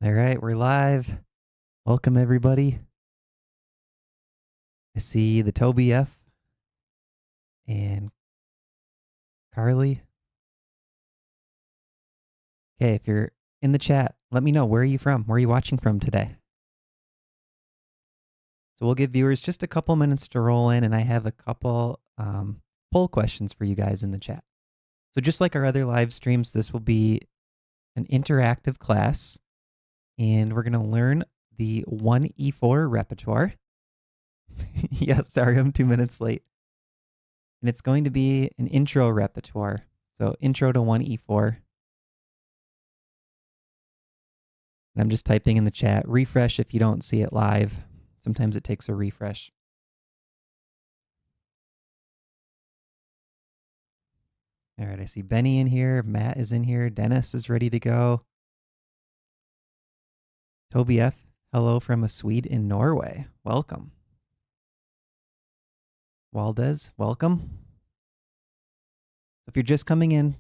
All right, we're live. Welcome, everybody. I see the Toby F and Carly. Okay, if you're in the chat, let me know. Where are you from? Where are you watching from today? So we'll give viewers just a couple minutes to roll in, and I have a couple poll questions for you guys in the chat. So just like our other live streams, this will be an interactive class, and we're going to learn the 1e4 repertoire. Yes, sorry, I'm 2 minutes late. And it's going to be an intro repertoire. So intro to 1e4. And I'm just typing in the chat. Refresh if you don't see it live. Sometimes it takes a refresh. All right, I see Benny in here. Matt is in here. Dennis is ready to go. Toby F, hello from a Swede in Norway. Welcome. Waldez, welcome. If you're just coming in,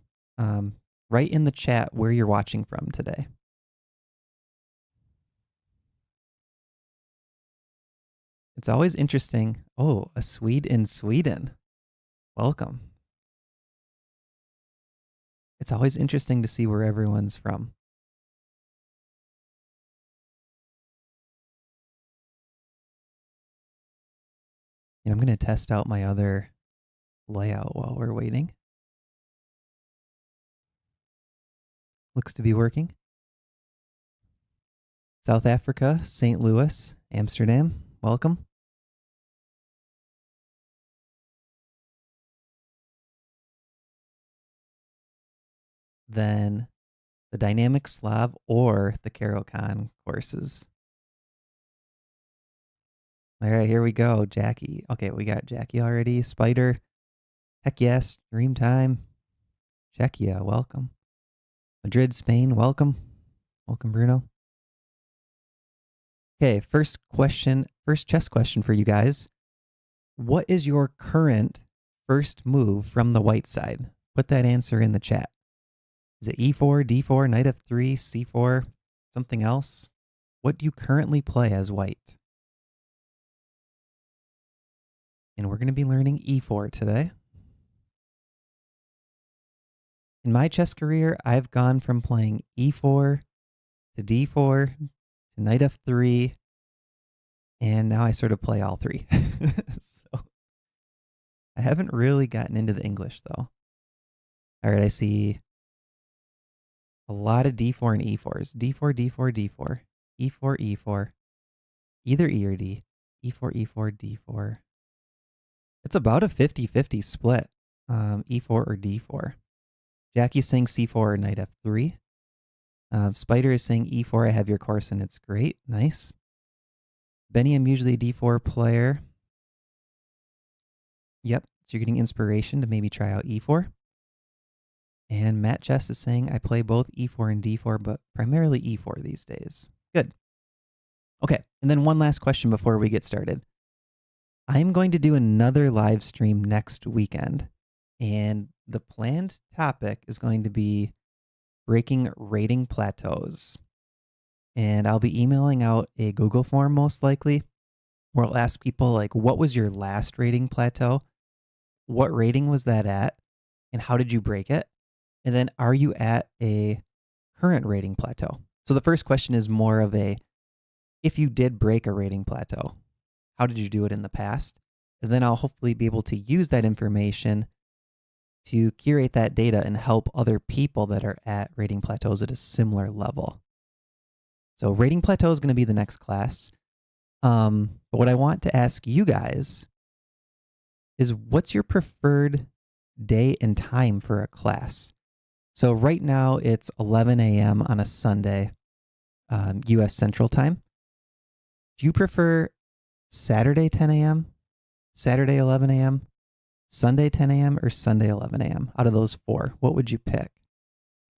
write in the chat where you're watching from today. It's always interesting. Oh, a Swede in Sweden. Welcome. It's always interesting to see where everyone's from. And I'm going to test out my other layout while we're waiting. Looks to be working. South Africa, St. Louis, Amsterdam, welcome. Then the Dynamic Slav or the Caro-Kann courses. All right, here we go, Jackie. Okay, we got Jackie already. Spider, heck yes, Dream Time. Czechia, welcome. Madrid, Spain, welcome. Welcome, Bruno. Okay, first chess question for you guys. What is your current first move from the white side? Put that answer in the chat. Is it e4, d4, knight f3, c4, something else? What do you currently play as white? And we're going to be learning e4 today. In my chess career, I've gone from playing e4 to d4 to knight f3, and now I sort of play all three. So I haven't really gotten into the English, though. All right, I see a lot of d4 and e4s. d4, d4, d4, e4, e4, either e or d, e4, e4, d4. It's about a 50-50 split, e4 or d4. Jackie's saying c4 or knight f3. Spider is saying e4, I have your course and it's great. Nice. Benny, I'm usually a d4 player. Yep, so you're getting inspiration to maybe try out e4. And Matt Chess is saying I play both e4 and d4, but primarily e4 these days. Good. Okay, and then one last question before we get started. I'm going to do another live stream next weekend, and the planned topic is going to be breaking rating plateaus. And I'll be emailing out a Google form most likely, where I'll ask people like, what was your last rating plateau? What rating was that at? And how did you break it? And then are you at a current rating plateau? So the first question is more of a, if you did break a rating plateau, how did you do it in the past? And then I'll hopefully be able to use that information to curate that data and help other people that are at rating plateaus at a similar level. So rating plateau is going to be the next class. But what I want to ask you guys is, what's your preferred day and time for a class? So right now it's 11 a.m. on a Sunday, U.S. Central Time. Do you prefer Saturday 10 a.m., Saturday 11 a.m., Sunday 10 a.m., or Sunday 11 a.m.? Out of those four, what would you pick?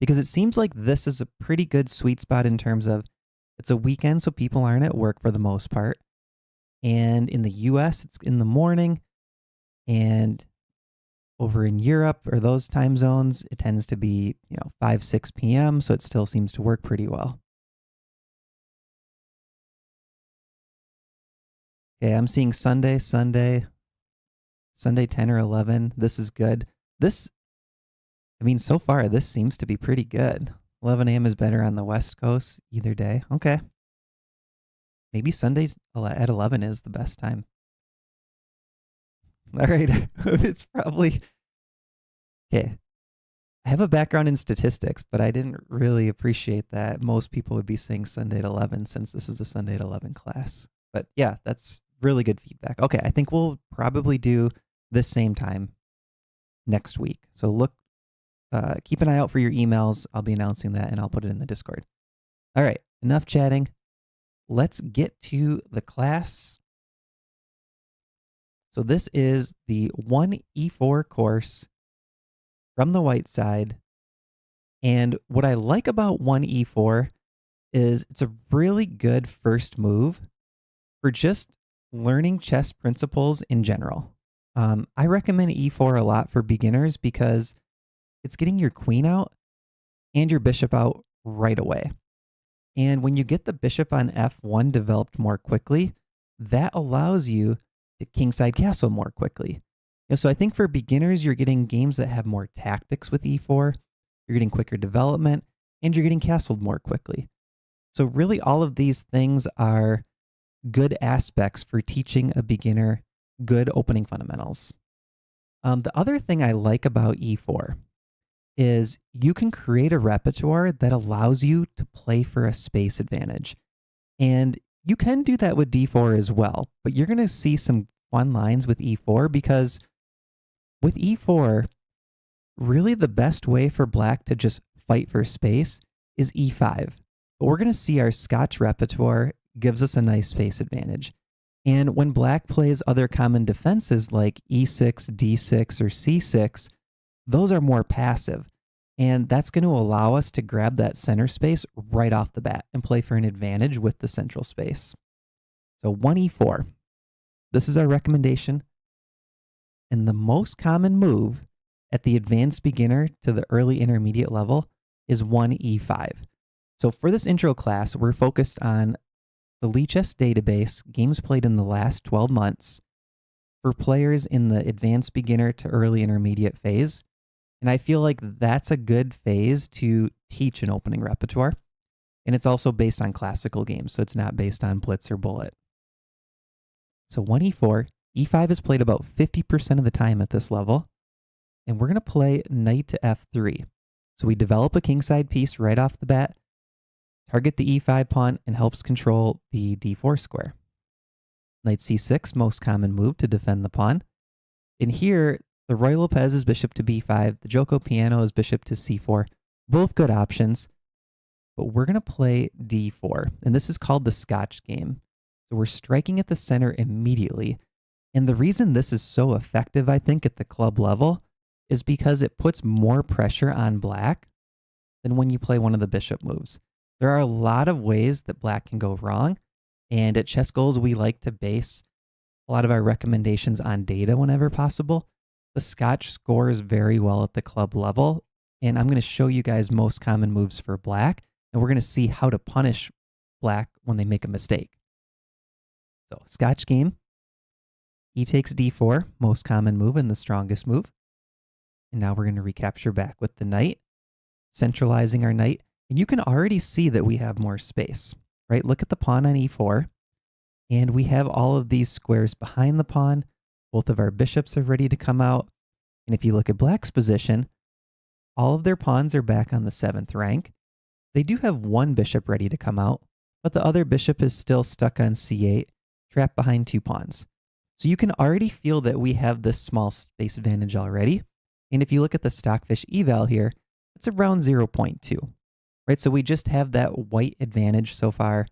Because it seems like this is a pretty good sweet spot in terms of it's a weekend, so people aren't at work for the most part. And in the US, it's in the morning. And over in Europe or those time zones, it tends to be, 5, 6 p.m., so it still seems to work pretty well. Okay, I'm seeing Sunday 10 or 11. This is good. So far, this seems to be pretty good. 11 a.m. is better on the West Coast either day. Okay. Maybe Sunday at 11 is the best time. All right. It's probably... Okay. I have a background in statistics, but I didn't really appreciate that most people would be saying Sunday at 11 since this is a Sunday at 11 class. But yeah, that's really good feedback. Okay, I think we'll probably do this same time next week. So keep an eye out for your emails. I'll be announcing that and I'll put it in the Discord. All right, enough chatting. Let's get to the class. So this is the 1e4 course from the white side. And what I like about 1e4 is it's a really good first move for just learning chess principles in general. I recommend e4 a lot for beginners because it's getting your queen out and your bishop out right away. And when you get the bishop on f1 developed more quickly, that allows you to kingside castle more quickly. So I think for beginners, you're getting games that have more tactics with e4, you're getting quicker development, and you're getting castled more quickly. So really all of these things are good aspects for teaching a beginner good opening fundamentals. The other thing I like about e4 is you can create a repertoire that allows you to play for a space advantage. And you can do that with d4 as well, but you're going to see some fun lines with e4 because with e4, really the best way for black to just fight for space is e5. But we're going to see our Scotch repertoire gives us a nice space advantage. And when black plays other common defenses like e6, d6, or c6, those are more passive. And that's going to allow us to grab that center space right off the bat and play for an advantage with the central space. So 1e4. This is our recommendation. And the most common move at the advanced beginner to the early intermediate level is 1e5. So for this intro class, we're focused on the Lichess database, games played in the last 12 months for players in the advanced beginner to early intermediate phase. And I feel like that's a good phase to teach an opening repertoire. And it's also based on classical games, so it's not based on blitz or bullet. So 1e4, e5 is played about 50% of the time at this level. And we're going to play knight to f3. So we develop a kingside piece right off the bat, target the e5 pawn, and helps control the d4 square. Knight c6, most common move to defend the pawn. In here, the Roy Lopez is bishop to b5. The Joko Piano is bishop to c4. Both good options. But we're going to play d4. And this is called the Scotch game. So we're striking at the center immediately. And the reason this is so effective, I think, at the club level is because it puts more pressure on black than when you play one of the bishop moves. There are a lot of ways that black can go wrong. And at ChessGoals, we like to base a lot of our recommendations on data whenever possible. The Scotch scores very well at the club level. And I'm going to show you guys most common moves for black. And we're going to see how to punish black when they make a mistake. So Scotch game. E takes d4, most common move and the strongest move. And now we're going to recapture back with the knight, centralizing our knight. And you can already see that we have more space, right? Look at the pawn on e4. And we have all of these squares behind the pawn. Both of our bishops are ready to come out. And if you look at black's position, all of their pawns are back on the 7th rank. They do have one bishop ready to come out, but the other bishop is still stuck on c8, trapped behind 2 pawns. So you can already feel that we have this small space advantage already. And if you look at the Stockfish eval here, it's around 0.2, right? So we just have that white advantage so far.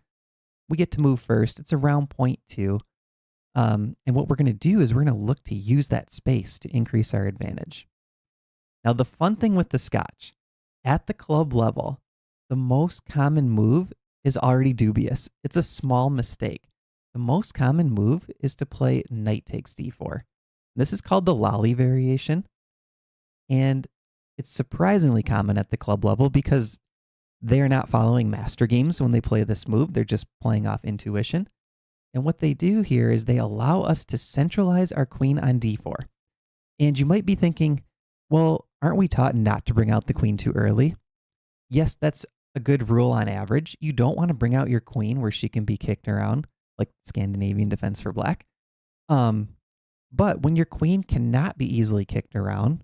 We get to move first. It's around 0.2. And what we're going to do is we're going to look to use that space to increase our advantage. Now, the fun thing with the Scotch, at the club level, the most common move is already dubious. It's a small mistake. The most common move is to play knight takes d4. This is called the Loli variation. And it's surprisingly common at the club level because they are not following master games when they play this move. They're just playing off intuition. And what they do here is they allow us to centralize our queen on d4. And you might be thinking, well, aren't we taught not to bring out the queen too early? Yes, that's a good rule on average. You don't want to bring out your queen where she can be kicked around, like Scandinavian defense for black. But when your queen cannot be easily kicked around,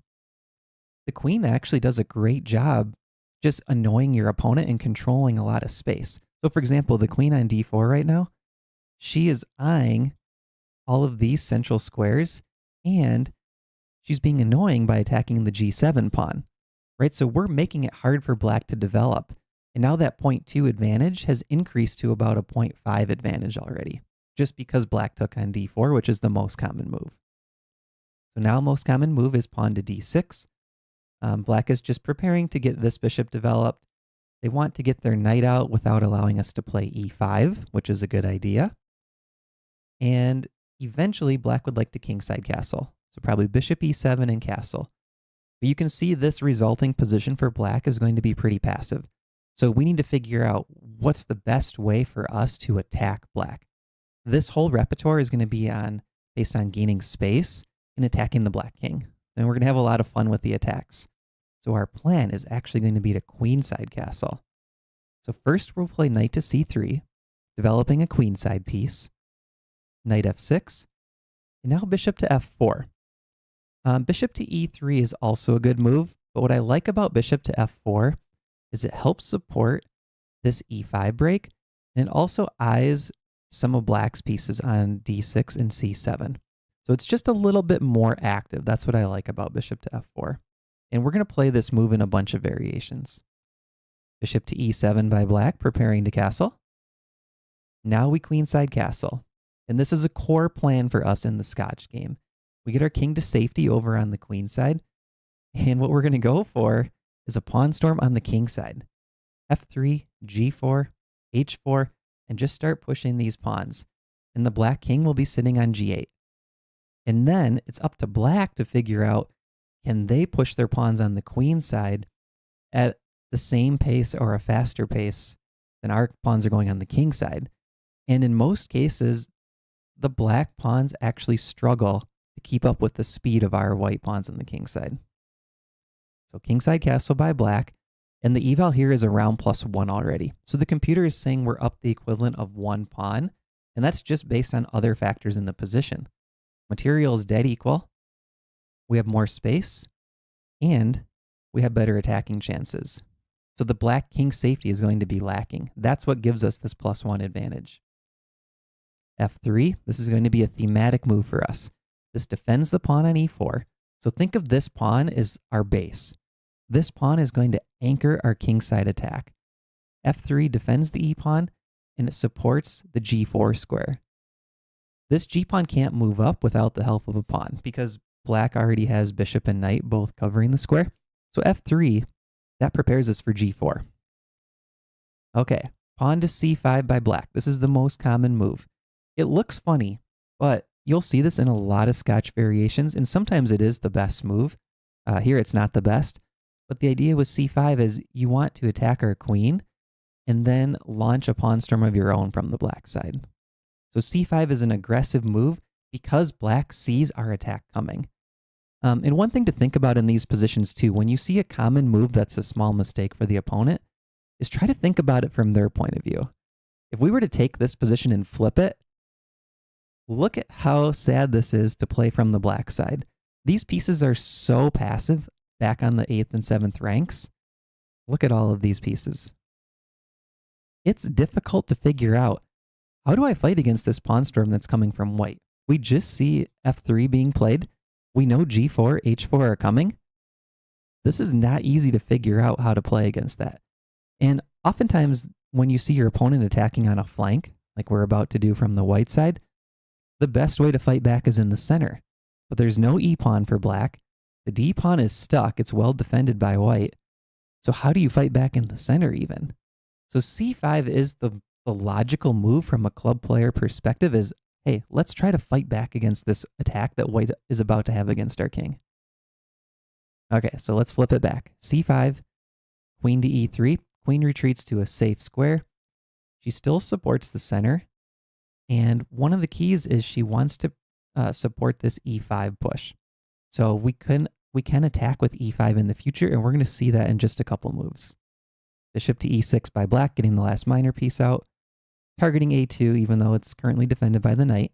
the queen actually does a great job just annoying your opponent and controlling a lot of space. So for example, the queen on d4 right now, she is eyeing all of these central squares, and she's being annoying by attacking the g7 pawn, right? So we're making it hard for black to develop. And now that 0.2 advantage has increased to about a 0.5 advantage already, just because black took on d4, which is the most common move. So now most common move is pawn to d6. Black is just preparing to get this bishop developed. They want to get their knight out without allowing us to play e5, which is a good idea. And eventually, black would like to kingside castle. So probably bishop e7 and castle. But you can see this resulting position for black is going to be pretty passive. So we need to figure out what's the best way for us to attack black. This whole repertoire is going to be based on gaining space and attacking the black king. And we're going to have a lot of fun with the attacks. So our plan is actually going to be to queenside castle. So first we'll play knight to c3, developing a queenside piece. Knight f6, and now bishop to f4. Bishop to e3 is also a good move, but what I like about bishop to f4 is it helps support this e5 break, and it also eyes some of black's pieces on d6 and c7. So it's just a little bit more active. That's what I like about bishop to f4. And we're going to play this move in a bunch of variations. Bishop to e7 by black, preparing to castle. Now we queenside castle. And this is a core plan for us in the Scotch game. We get our king to safety over on the queen side. And what we're going to go for is a pawn storm on the king side. f3, g4, h4, and just start pushing these pawns. And the black king will be sitting on g8. And then it's up to black to figure out, can they push their pawns on the queen side at the same pace or a faster pace than our pawns are going on the king side? And in most cases, the black pawns actually struggle to keep up with the speed of our white pawns on the king side. So kingside castle by black, and the eval here is around +1 already. So the computer is saying we're up the equivalent of 1 pawn, and that's just based on other factors in the position. Material is dead equal, we have more space, and we have better attacking chances. So the black king safety is going to be lacking. That's what gives us this +1 advantage. f3, this is going to be a thematic move for us. This defends the pawn on e4. So think of this pawn as our base. This pawn is going to anchor our kingside attack. f3 defends the e-pawn, and it supports the g4 square. This g-pawn can't move up without the help of a pawn, because black already has bishop and knight both covering the square. So f3, that prepares us for g4. Okay, pawn to c5 by black. This is the most common move. It looks funny, but you'll see this in a lot of Scotch variations, and sometimes it is the best move. Here it's not the best, but the idea with c5 is you want to attack our queen and then launch a pawn storm of your own from the black side. So c5 is an aggressive move because black sees our attack coming. And one thing to think about in these positions too, when you see a common move that's a small mistake for the opponent, is try to think about it from their point of view. If we were to take this position and flip it, look at how sad this is to play from the black side. These pieces are so passive back on the 8th and 7th ranks. Look at all of these pieces. It's difficult to figure out, how do I fight against this pawn storm that's coming from white? We just see f3 being played. We know g4, h4 are coming. This is not easy to figure out how to play against that. And oftentimes when you see your opponent attacking on a flank, like we're about to do from the white side, the best way to fight back is in the center. But there's no e-pawn for black. The d-pawn is stuck. It's well defended by white. So how do you fight back in the center even? So c5 is the logical move from a club player perspective is, hey, let's try to fight back against this attack that white is about to have against our king. Okay, so let's flip it back. c5, queen to e3. Queen retreats to a safe square. She still supports the center. And one of the keys is she wants to support this e5 push. So we can attack with e5 in the future, and we're going to see that in just a couple moves. Bishop to e6 by black, getting the last minor piece out, targeting a2, even though it's currently defended by the knight.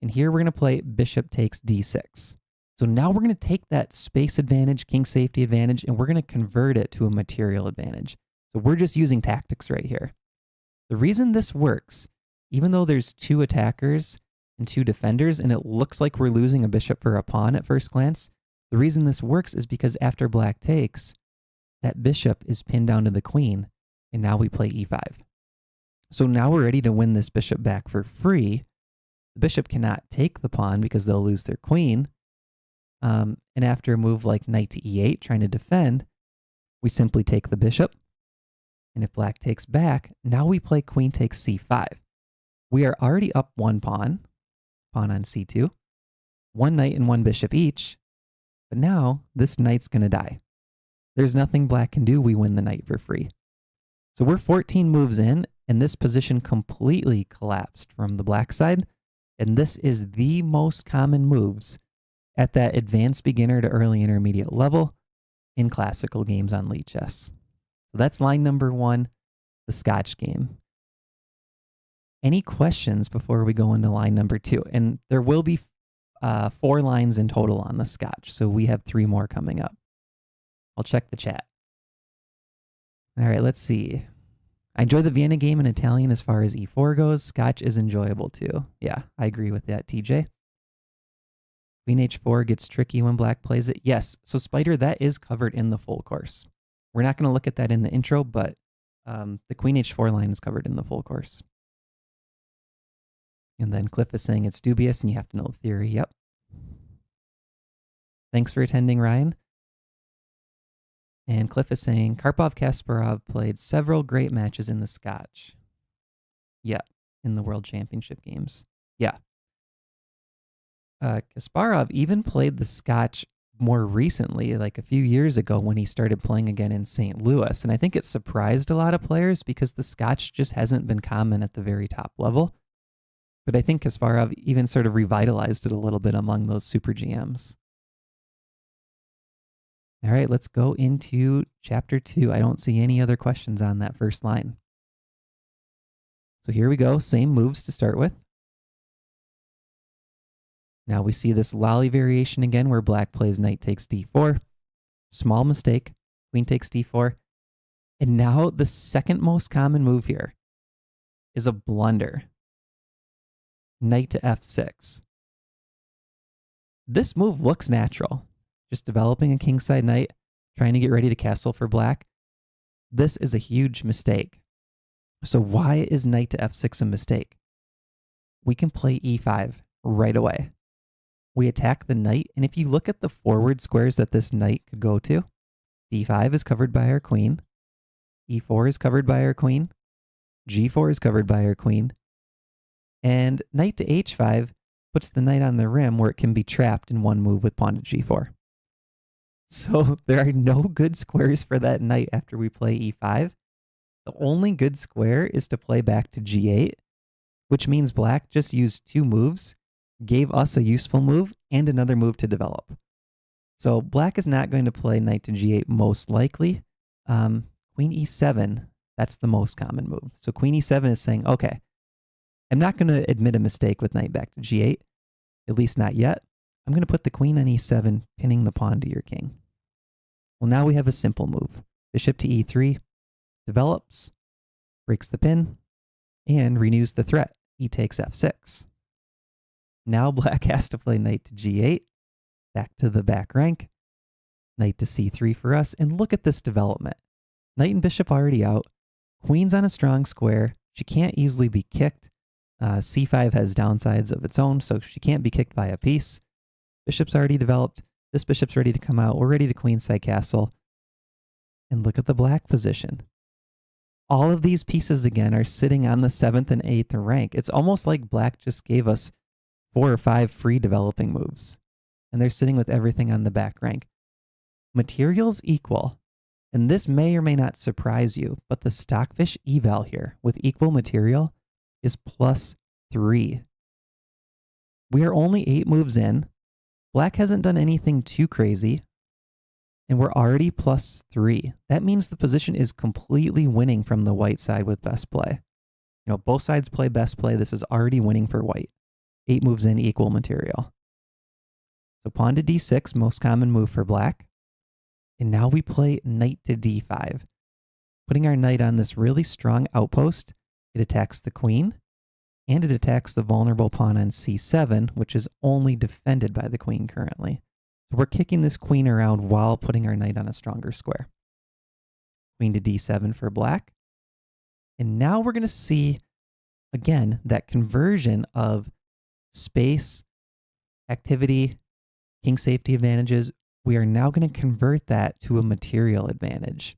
And here we're going to play bishop takes d6. So now we're going to take that space advantage, king safety advantage, and we're going to convert it to a material advantage. So we're just using tactics right here. The reason this works, even though there's 2 attackers and 2 defenders, and it looks like we're losing a bishop for a pawn at first glance, the reason this works is because after black takes, that bishop is pinned down to the queen, and now we play e5. So now we're ready to win this bishop back for free. The bishop cannot take the pawn because they'll lose their queen. And after a move like knight to e8, trying to defend, we simply take the bishop. And if black takes back, now we play queen takes c5. We are already up 1 pawn on c2, 1 knight and 1 bishop each. But now this knight's going to die. There's nothing black can do. We win the knight for free. So we're 14 moves in, and this position completely collapsed from the black side. And this is the most common moves at that advanced beginner to early intermediate level in classical games on Lichess. So that's line number 1, the Scotch game. Any questions before we go into line number 2? And there will be 4 lines in total on the Scotch, so we have 3 more coming up. I'll check the chat. All right, let's see. I enjoy the Vienna game in Italian as far as e4 goes. Scotch is enjoyable too. Yeah, I agree with that, TJ. Queen h4 gets tricky when black plays it. Yes, so Spider, that is covered in the full course. We're not going to look at that in the intro, but the queen h4 line is covered in the full course. And then Cliff is saying it's dubious and you have to know the theory. Yep. Thanks for attending, Ryan. And Cliff is saying Karpov-Kasparov played several great matches in the Scotch. Yeah, in the World Championship games. Yeah. Kasparov even played the Scotch more recently, like a few years ago when he started playing again in St. Louis. And I think it surprised a lot of players because the Scotch just hasn't been common at the very top level. But I think Kasparov even sort of revitalized it a little bit among those super GMs. All right, let's go into chapter 2. I don't see any other questions on that first line. So here we go, same moves to start with. Now we see this Loli variation again where black plays knight takes d4. Small mistake, queen takes d4. And now the second most common move here is a blunder. Knight to f6. This move looks natural. Just developing a kingside knight, trying to get ready to castle for black. This is a huge mistake. So why is knight to f6 a mistake? We can play e5 right away. We attack the knight, and if you look at the forward squares that this knight could go to, d5 is covered by our queen, e4 is covered by our queen, g4 is covered by our queen, and knight to h5 puts the knight on the rim where it can be trapped in one move with pawn to g4. So there are no good squares for that knight after we play e5. The only good square is to play back to g8, which means black just used 2 moves, gave us a useful move, and another move to develop. So black is not going to play knight to g8 most likely. Queen e7, that's the most common move. So queen e7 is saying, okay, I'm not going to admit a mistake with knight back to g8, at least not yet. I'm going to put the queen on e7, pinning the pawn to your king. Well, now we have a simple move. Bishop to e3, develops, breaks the pin, and renews the threat. E takes f6. Now black has to play knight to g8, back to the back rank, knight to c3 for us, and look at this development. Knight and bishop already out, queen's on a strong square, she can't easily be kicked. C5 has downsides of its own, so she can't be kicked by a piece. Bishop's already developed, this bishop's ready to come out, we're ready to queenside castle. And look at the black position. All of these pieces again are sitting on the 7th and 8th rank. It's almost like black just gave us 4 or 5 free developing moves. And they're sitting with everything on the back rank. Materials equal. And this may or may not surprise you, but the Stockfish eval here with equal material is plus 3. We are only 8 moves in. Black hasn't done anything too crazy, and we're already +3. That means the position is completely winning from the white side with best play. You know, both sides play best play. This is already winning for white. 8 moves in, equal material. So pawn to d6, most common move for black. And now we play knight to d5. Putting our knight on this really strong outpost, it attacks the queen, and it attacks the vulnerable pawn on c7, which is only defended by the queen currently. So we're kicking this queen around while putting our knight on a stronger square. Queen to d7 for black. And now we're going to see, again, that conversion of space, activity, king safety advantages. We are now going to convert that to a material advantage.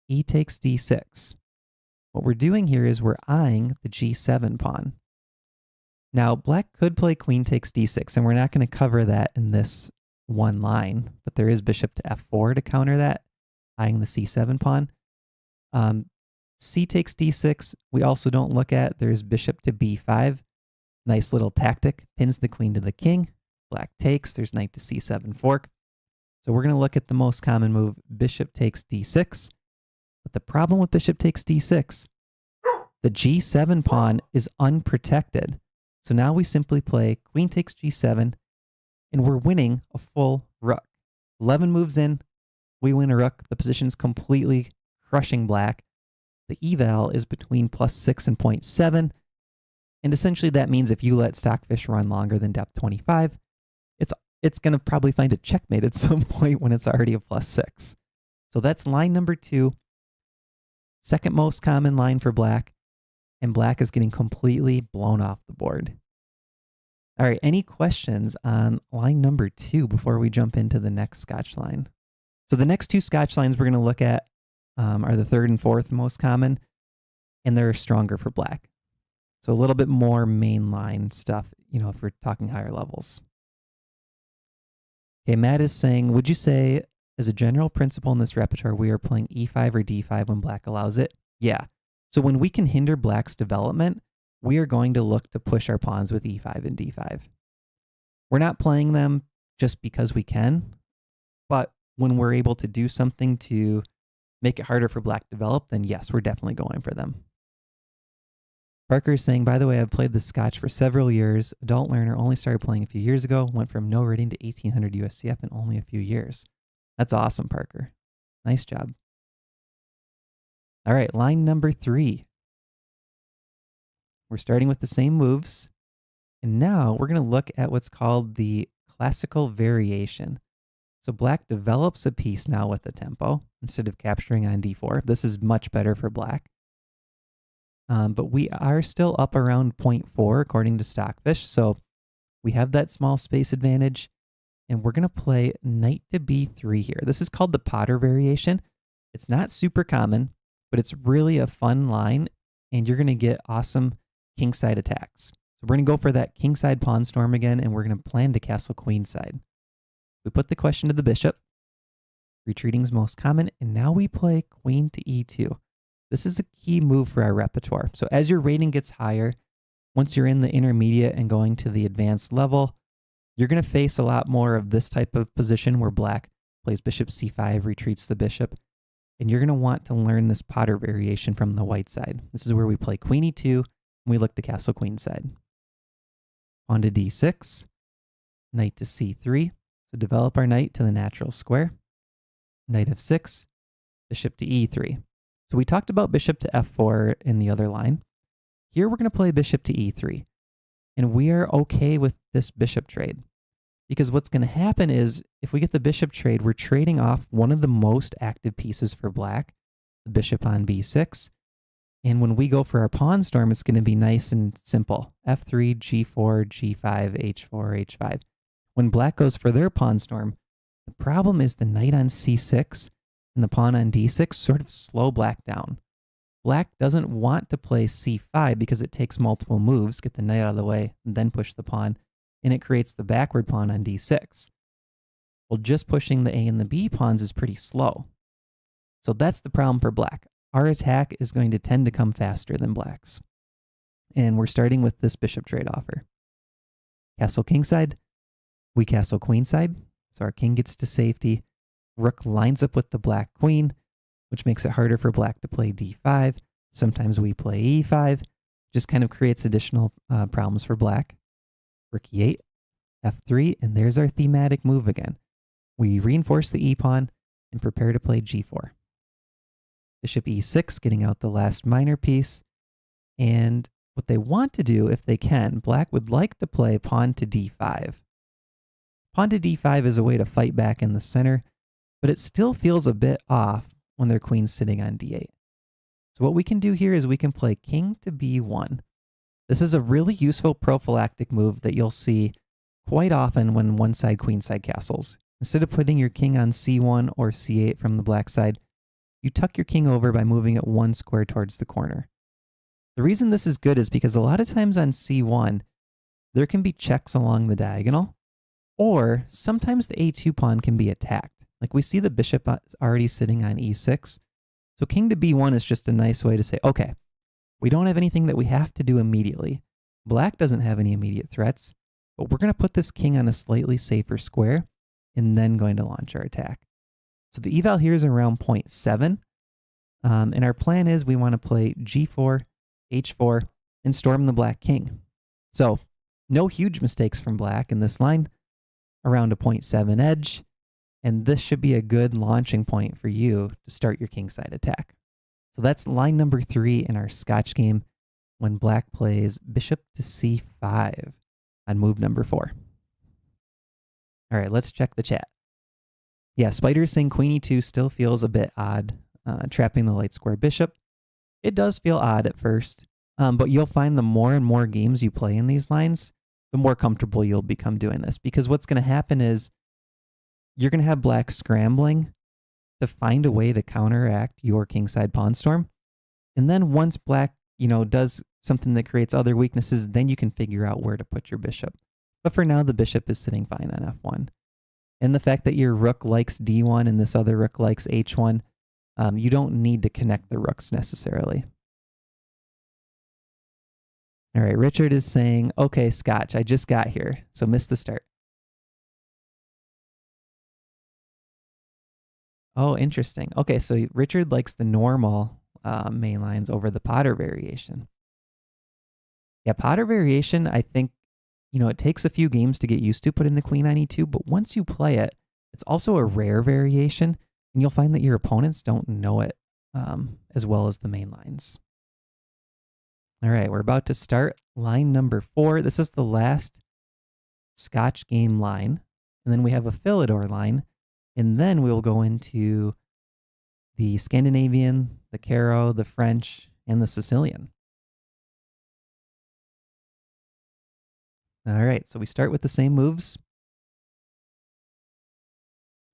E takes d6. What we're doing here is we're eyeing the g7 pawn. Now, black could play queen takes d6, and we're not going to cover that in this one line, but there is bishop to f4 to counter that, eyeing the c7 pawn. C takes d6, we also don't look at. There's bishop to b5. Nice little tactic, pins the queen to the king. Black takes, there's knight to c7 fork. So we're going to look at the most common move, bishop takes d6. But the problem with bishop takes d6, the g7 pawn is unprotected. So now we simply play queen takes g7, and we're winning a full rook. 11 moves in, we win a rook. The position's completely crushing black. The eval is between +6 and 0.7. And essentially that means if you let Stockfish run longer than depth 25, it's going to probably find a checkmate at some point when it's already a +6. So that's line number 2. Second most common line for black, and black is getting completely blown off the board. All right, any questions on line number 2 before we jump into the next Scotch line? So the next 2 Scotch lines we're going to look at are the third and fourth most common, and they're stronger for black. So a little bit more mainline stuff, you know, if we're talking higher levels. Okay, Matt is saying, would you say, as a general principle in this repertoire, we are playing e5 or d5 when black allows it? Yeah. So when we can hinder black's development, we are going to look to push our pawns with e5 and d5. We're not playing them just because we can, but when we're able to do something to make it harder for black to develop, then yes, we're definitely going for them. Parker is saying, by the way, I've played the Scotch for several years. Adult learner, only started playing a few years ago, went from no rating to 1800 USCF in only a few years. That's awesome, Parker. Nice job. All right, line number 3. We're starting with the same moves. And now we're going to look at what's called the classical variation. So black develops a piece now with the tempo instead of capturing on d4. This is much better for black. But we are still up around 0.4 according to Stockfish. So we have that small space advantage. And we're going to play knight to b3 here. This is called the Potter variation. It's not super common, but it's really a fun line. And you're going to get awesome kingside attacks. So we're going to go for that kingside pawn storm again, and we're going to plan to castle queenside. We put the question to the bishop. Retreating is most common. And now we play queen to e2. This is a key move for our repertoire. So as your rating gets higher, once you're in the intermediate and going to the advanced level, you're going to face a lot more of this type of position where black plays bishop c5, retreats the bishop. And you're going to want to learn this Potter variation from the white side. This is where we play queen e2, and we look to castle queenside. On to d6, knight to c3. So develop our knight to the natural square. Knight f6, bishop to e3. So we talked about bishop to f4 in the other line. Here we're going to play bishop to e3. And we are okay with this bishop trade. Because what's going to happen is, if we get the bishop trade, we're trading off one of the most active pieces for black, the bishop on b6. And when we go for our pawn storm, it's going to be nice and simple. f3, g4, g5, h4, h5. When black goes for their pawn storm, the problem is the knight on c6 and the pawn on d6 sort of slow black down. Black doesn't want to play c5 because it takes multiple moves, get the knight out of the way, and then push the pawn, and it creates the backward pawn on d6. Well, just pushing the a and the b pawns is pretty slow. So that's the problem for black. Our attack is going to tend to come faster than black's. and we're starting with this bishop trade offer. Castle kingside, we castle queenside, so our king gets to safety. Rook lines up with the black queen, which makes it harder for black to play d5. Sometimes we play e5, just kind of creates additional problems for black. Rook e8, f3, and there's our thematic move again. We reinforce the e-pawn and prepare to play g4. Bishop e6, getting out the last minor piece. And what they want to do, if they can, black would like to play pawn to d5. Pawn to d5 is a way to fight back in the center, but it still feels a bit off when their queen's sitting on d8. So what we can do here is we can play king to b1. This is a really useful prophylactic move that you'll see quite often when one side queenside castles. Instead of putting your king on c1 or c8 from the black side, you tuck your king over by moving it one square towards the corner. The reason this is good is because a lot of times on c1, there can be checks along the diagonal, or sometimes the a2 pawn can be attacked. Like we see the bishop already sitting on e6, so king to b1 is just a nice way to say, okay, we don't have anything that we have to do immediately. Black doesn't have any immediate threats, but we're going to put this king on a slightly safer square and then going to launch our attack. So the eval here is around 0.7, and our plan is we want to play g4, h4, and storm the black king. So no huge mistakes from black in this line, around a 0.7 edge, and this should be a good launching point for you to start your kingside attack. So that's line number 3 in our Scotch game when black plays bishop to c5 on move number 4. All right, let's check the chat. Yeah, Spider's saying queen e2 still feels a bit odd, trapping the light square bishop. It does feel odd at first, but you'll find the more and more games you play in these lines, the more comfortable you'll become doing this. Because what's going to happen is you're going to have black scrambling to find a way to counteract your kingside pawn storm. And then once black, does something that creates other weaknesses, then you can figure out where to put your bishop. But for now, the bishop is sitting fine on f1. And the fact that your rook likes d1 and this other rook likes h1, you don't need to connect the rooks necessarily. All right, Richard is saying, okay, Scotch, I just got here, so missed the start. Oh, interesting. Okay, so Richard likes the normal main lines over the Potter variation. Yeah, Potter variation, I think, it takes a few games to get used to putting the queen on e2, but once you play it, it's also a rare variation, and you'll find that your opponents don't know it as well as the main lines. All right, we're about to start line number 4. This is the last Scotch game line, and then we have a Philidor line, and then we'll go into the Scandinavian, the Caro, the French, and the Sicilian. All right, so we start with the same moves.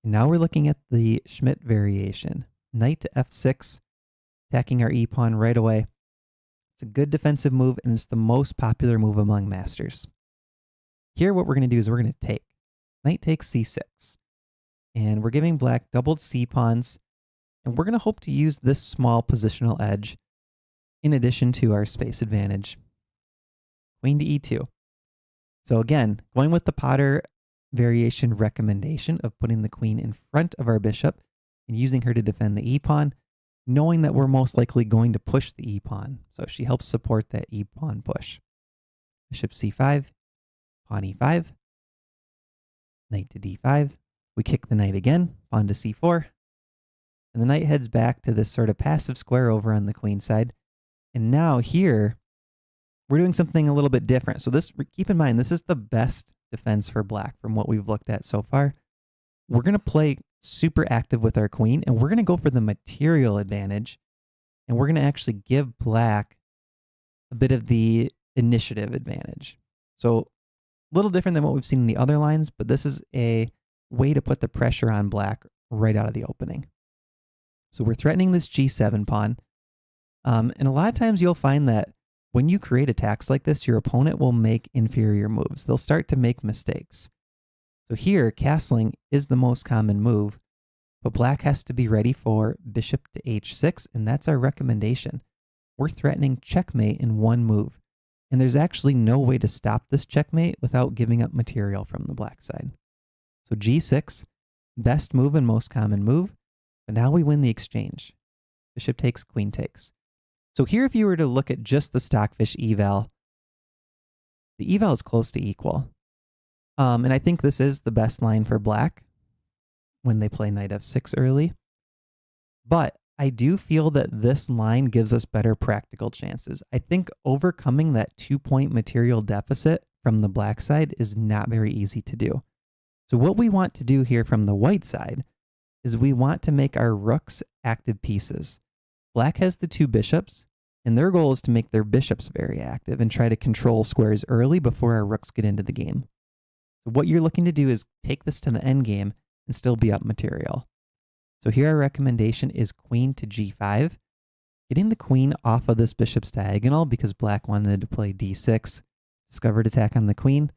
Now we're looking at the Schmidt variation. Knight to f6, attacking our e-pawn right away. It's a good defensive move, and it's the most popular move among masters. Here, what we're going to do is we're going to take. Knight takes c6. And we're giving black doubled c-pawns, and we're going to hope to use this small positional edge in addition to our space advantage. Queen to e2. So again, going with the Potter variation recommendation of putting the queen in front of our bishop and using her to defend the e-pawn, knowing that we're most likely going to push the e-pawn. So she helps support that e-pawn push. Bishop c5, pawn e5, knight to d5. We kick the knight again, pawn to c4, and the knight heads back to this sort of passive square over on the queen side. And now here, we're doing something a little bit different. So this, keep in mind, this is the best defense for black from what we've looked at so far. We're going to play super active with our queen, and we're going to go for the material advantage, and we're going to actually give black a bit of the initiative advantage. So a little different than what we've seen in the other lines, but this is a way to put the pressure on black right out of the opening. So we're threatening this g7 pawn, and a lot of times you'll find that when you create attacks like this, your opponent will make inferior moves. They'll start to make mistakes. So here, castling is the most common move, but black has to be ready for bishop to h6, and that's our recommendation. We're threatening checkmate in one move. And there's actually no way to stop this checkmate without giving up material from the black side. So g6, best move and most common move. But now we win the exchange. Bishop takes, queen takes. So here, if you were to look at just the stockfish eval, the eval is close to equal. And I think this is the best line for black when they play knight f6 early. But I do feel that this line gives us better practical chances. I think overcoming that 2-point material deficit from the black side is not very easy to do. So what we want to do here from the white side is we want to make our rooks active pieces. Black has the 2 bishops, and their goal is to make their bishops very active and try to control squares early before our rooks get into the game. So what you're looking to do is take this to the end game and still be up material. So here our recommendation is queen to g5, getting the queen off of this bishop's diagonal because black wanted to play d6, discovered attack on the queen.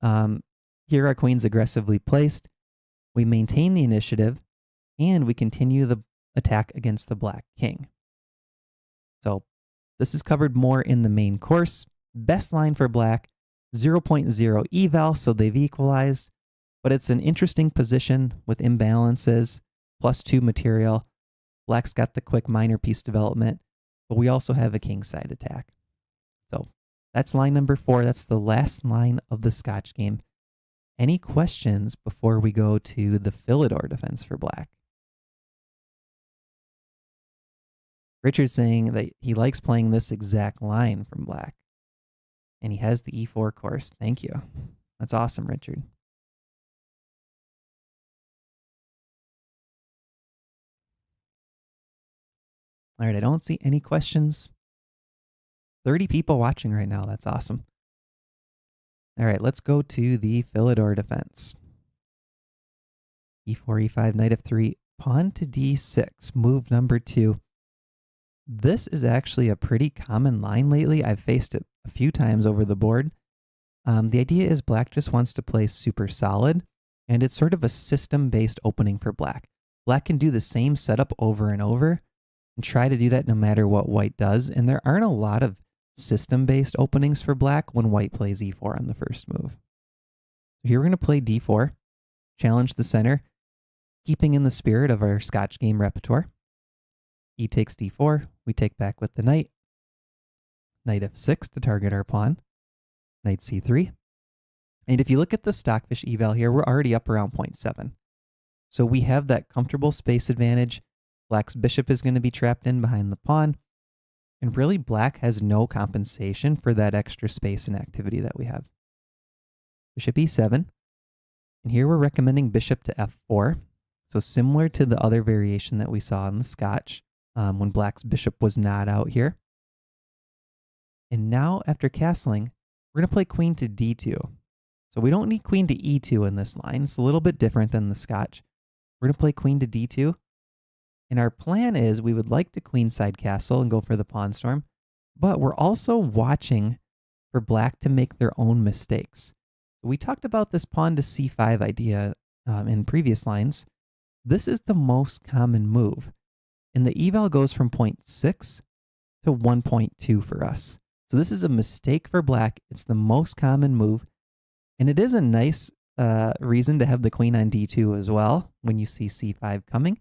Here our queen's aggressively placed. We maintain the initiative, and we continue the attack against the black king. So this is covered more in the main course. Best line for black, 0.0 eval, so they've equalized, but it's an interesting position with imbalances, +2 material. Black's got the quick minor piece development, but we also have a kingside attack. So that's line number 4. That's the last line of the Scotch game. Any questions before we go to the Philidor defense for black? Richard's saying that he likes playing this exact line from black. And he has the e4 course. Thank you. That's awesome, Richard. All right, I don't see any questions. 30 people watching right now. That's awesome. All right, let's go to the Philidor defense. e4, e5, knight f3, pawn to d6, move number 2. This is actually a pretty common line lately. I've faced it a few times over the board. The idea is black just wants to play super solid, and it's sort of a system-based opening for black. Black can do the same setup over and over and try to do that no matter what white does, and there aren't a lot of system-based openings for black when white plays e4 on the first move. Here we're going to play d4, challenge the center, keeping in the spirit of our Scotch game repertoire. E takes d4, we take back with the knight. Knight f6 to target our pawn. Knight c3. And if you look at the stockfish eval here, we're already up around 0.7. So we have that comfortable space advantage. Black's bishop is going to be trapped in behind the pawn. And really, black has no compensation for that extra space and activity that we have. Bishop e7. And here we're recommending bishop to f4. So similar to the other variation that we saw in the Scotch, when black's bishop was not out here. And now, after castling, we're going to play queen to d2. So we don't need queen to e2 in this line. It's a little bit different than the Scotch. We're going to play queen to d2. And our plan is we would like to queenside castle and go for the pawn storm, but we're also watching for black to make their own mistakes. We talked about this pawn to c5 idea in previous lines. This is the most common move, and the eval goes from 0.6 to 1.2 for us. So this is a mistake for black. It's the most common move, and it is a nice reason to have the queen on d2 as well when you see c5 coming.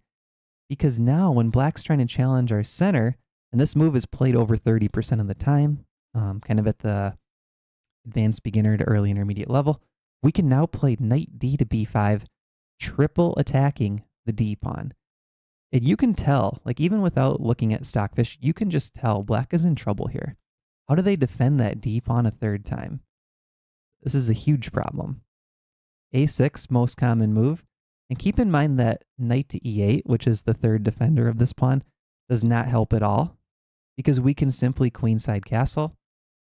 Because now when black's trying to challenge our center, and this move is played over 30% of the time, kind of at the advanced beginner to early intermediate level, we can now play knight d to b5, triple attacking the d pawn. And you can tell, like even without looking at stockfish, you can just tell black is in trouble here. How do they defend that d pawn a third time? This is a huge problem. a6, most common move. And keep in mind that knight to e8, which is the third defender of this pawn, does not help at all because we can simply queenside castle.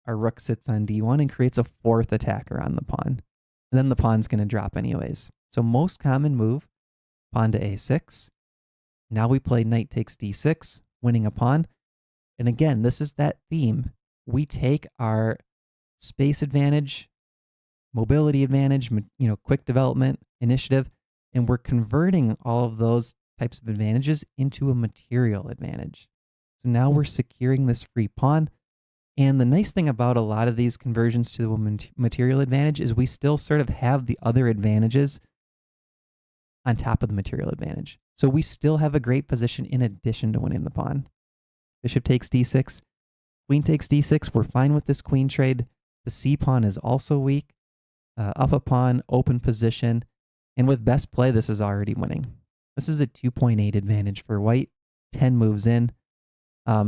Our rook sits on d1 and creates a fourth attacker on the pawn. And then the pawn's going to drop anyways. So most common move, pawn to a6. Now we play knight takes d6, winning a pawn. And again, this is that theme. We take our space advantage, mobility advantage, quick development, initiative, and we're converting all of those types of advantages into a material advantage. So now we're securing this free pawn, And the nice thing about a lot of these conversions to the material advantage is we still sort of have the other advantages on top of the material advantage. So we still have a great position in addition to winning the pawn. Bishop takes d6, queen takes d6. We're fine with this queen trade. The c pawn is also weak. Up a pawn, open position. And with best play, this is already winning. This is a 2.8 advantage for white, 10 moves in.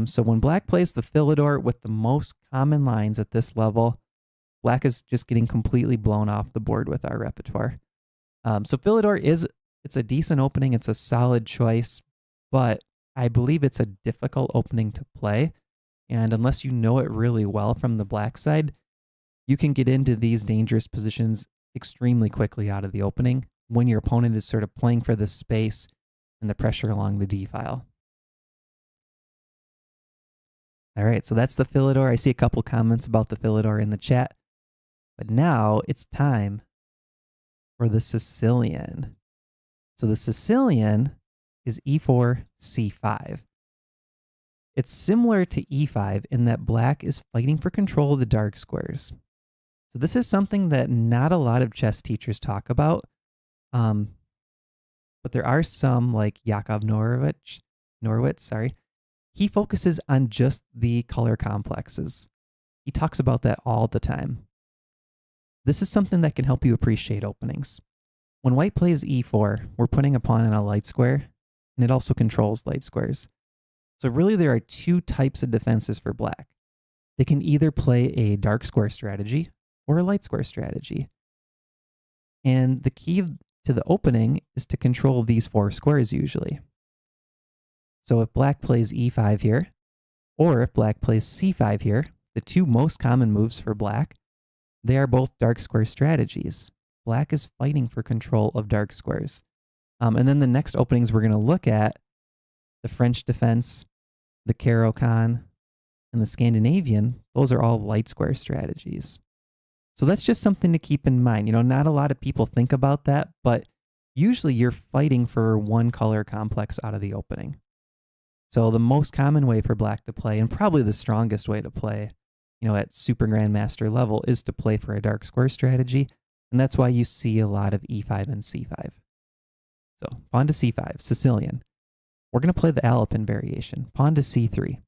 So when black plays the Philidor with the most common lines at this level, black is just getting completely blown off the board with our repertoire. So Philidor it's a decent opening. It's a solid choice, but I believe it's a difficult opening to play. And unless you know it really well from the black side, you can get into these dangerous positions extremely quickly out of the opening when your opponent is sort of playing for the space and the pressure along the d file. All right, so that's the Philidor. I see a couple comments about the Philidor in the chat. But now it's time for the Sicilian. So the Sicilian is e4, c5. It's similar to e5 in that black is fighting for control of the dark squares. So this is something that not a lot of chess teachers talk about. But there are some, like Yakov Norwitz, he focuses on just the color complexes. He talks about that all the time. This is something that can help you appreciate openings. When white plays e4, we're putting a pawn in a light square, and it also controls light squares. So really there are two types of defenses for black. They can either play a dark square strategy or a light square strategy. And the key to the opening is to control these four squares usually. So if black plays e5 here, or if black plays c5 here, the two most common moves for black, they are both dark square strategies. Black is fighting for control of dark squares. And then the next openings we're going to look at, the French defense, the Caro-Kann, and the Scandinavian, those are all light square strategies. So that's just something to keep in mind. You know, not a lot of people think about that, but usually you're fighting for one color complex out of the opening. So the most common way for black to play, and probably the strongest way to play, you know, at super grandmaster level, is to play for a dark square strategy. And that's why you see a lot of e5 and c5. So pawn to c5, Sicilian. We're going to play the Alapin variation, pawn to c3.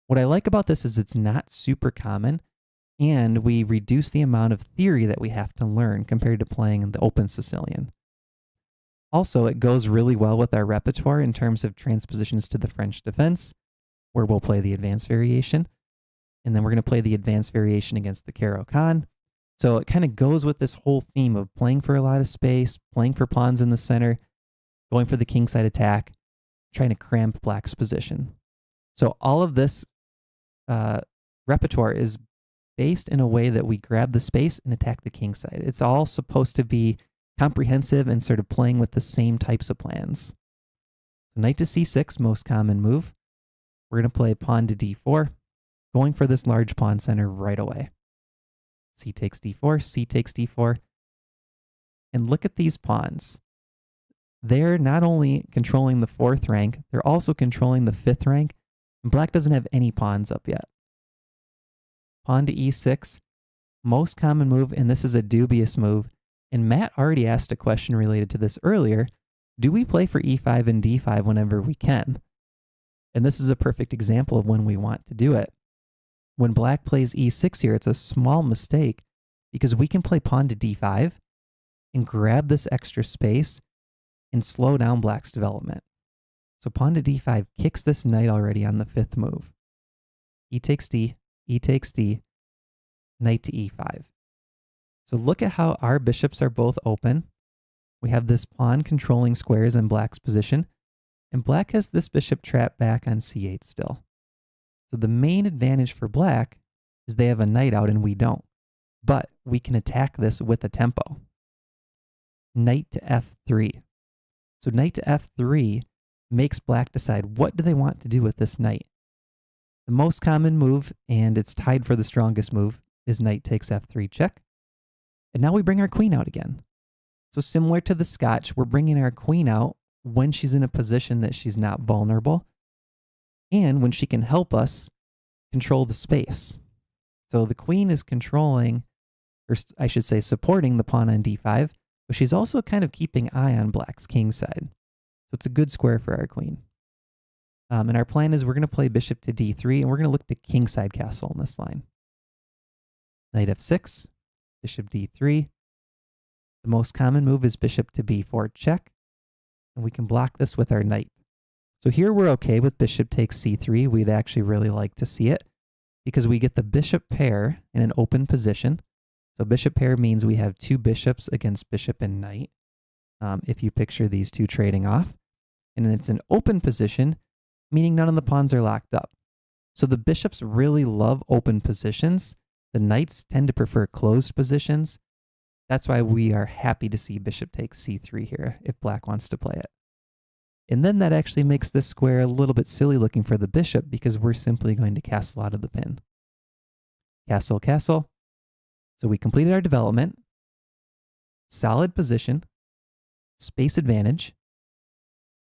What I like about this is it's not super common, and we reduce the amount of theory that we have to learn compared to playing the open Sicilian. Also, it goes really well with our repertoire in terms of transpositions to the French defense, where we'll play the advanced variation. And then we're going to play the advanced variation against the Caro-Kann. So it kind of goes with this whole theme of playing for a lot of space, playing for pawns in the center, going for the kingside attack, trying to cramp black's position. So all of this repertoire is based in a way that we grab the space and attack the kingside. It's all supposed to be comprehensive and sort of playing with the same types of plans. So knight to c6, most common move. We're going to play pawn to d4, going for this large pawn center right away. C takes d4, c takes d4. And look at these pawns. They're not only controlling the 4th rank, they're also controlling the 5th rank. And black doesn't have any pawns up yet. Pawn to e6, most common move, and this is a dubious move. And Matt already asked a question related to this earlier. Do we play for e5 and d5 whenever we can? And this is a perfect example of when we want to do it. When black plays e6 here, it's a small mistake because we can play pawn to d5 and grab this extra space and slow down black's development. So pawn to d5 kicks this knight already on the 5th move. E takes d, e takes d, knight to e5. So look at how our bishops are both open. We have this pawn controlling squares in black's position, and black has this bishop trapped back on c8 still. So the main advantage for black is they have a knight out and we don't. But we can attack this with a tempo. Knight to f3. So knight to f3 makes black decide what do they want to do with this knight. The most common move, and it's tied for the strongest move, is knight takes f3 check. And now we bring our queen out again. So similar to the Scotch, we're bringing our queen out when she's in a position that she's not vulnerable and when she can help us control the space. So the queen is controlling, or I should say supporting the pawn on d5, but she's also kind of keeping eye on black's king side. So it's a good square for our queen. And our plan is we're going to play bishop to d3, and we're going to look to kingside castle in this line. Knight f6, bishop d3. The most common move is bishop to b4 check, and we can block this with our knight. So here we're okay with bishop takes c3. We'd actually really like to see it because we get the bishop pair in an open position. So bishop pair means we have two bishops against bishop and knight, if you picture these two trading off. And it's an open position, meaning none of the pawns are locked up. So the bishops really love open positions. The knights tend to prefer closed positions. That's why we are happy to see bishop takes c3 here if black wants to play it. And then that actually makes this square a little bit silly looking for the bishop because we're simply going to castle out of the pin. Castle, castle. So we completed our development. Solid position. Space advantage.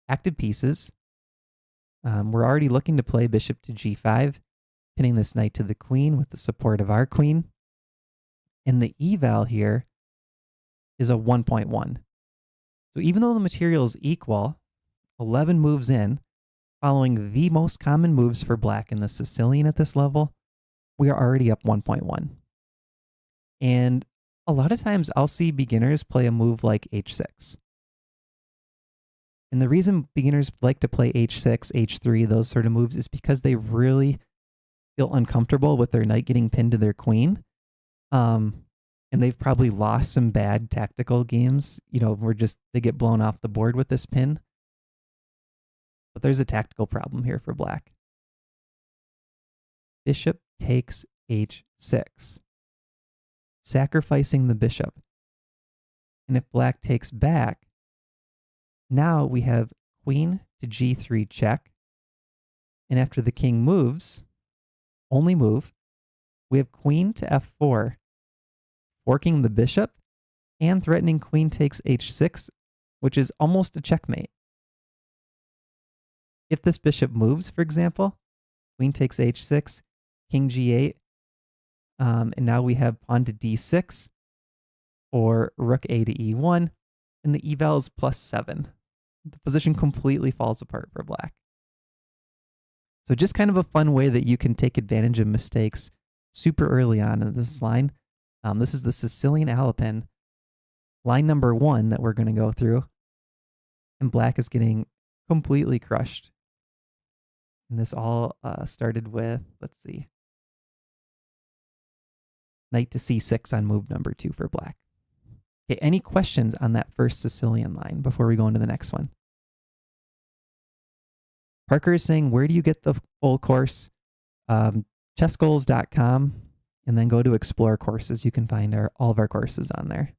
Active pieces. We're already looking to play bishop to g5, pinning this knight to the queen with the support of our queen. And the eval here is a 1.1. So even though the material is equal, 11 moves in, following the most common moves for black in the Sicilian at this level, we are already up 1.1. And a lot of times I'll see beginners play a move like h6. And the reason beginners like to play h6, h3, those sort of moves is because they really feel uncomfortable with their knight getting pinned to their queen. And they've probably lost some bad tactical games, where they get blown off the board with this pin. But there's a tactical problem here for black. Bishop takes h6, sacrificing the bishop. And if black takes back, now we have queen to g3 check. And after the king moves, only move, we have queen to f4, forking the bishop and threatening queen takes h6, which is almost a checkmate. If this bishop moves, for example, queen takes h6, king g8, and now we have pawn to d6, or rook a to e1, and the eval is +7. The position completely falls apart for black. So just kind of a fun way that you can take advantage of mistakes super early on in this line. This is the Sicilian Alapin, line number 1 that we're going to go through. And black is getting completely crushed. And this all started with, let's see, knight to c6 on move number 2 for black. Okay, any questions on that first Sicilian line before we go into the next one? Parker is saying, where do you get the full course? ChessGoals.com, and then go to Explore Courses. You can find all of our courses on there.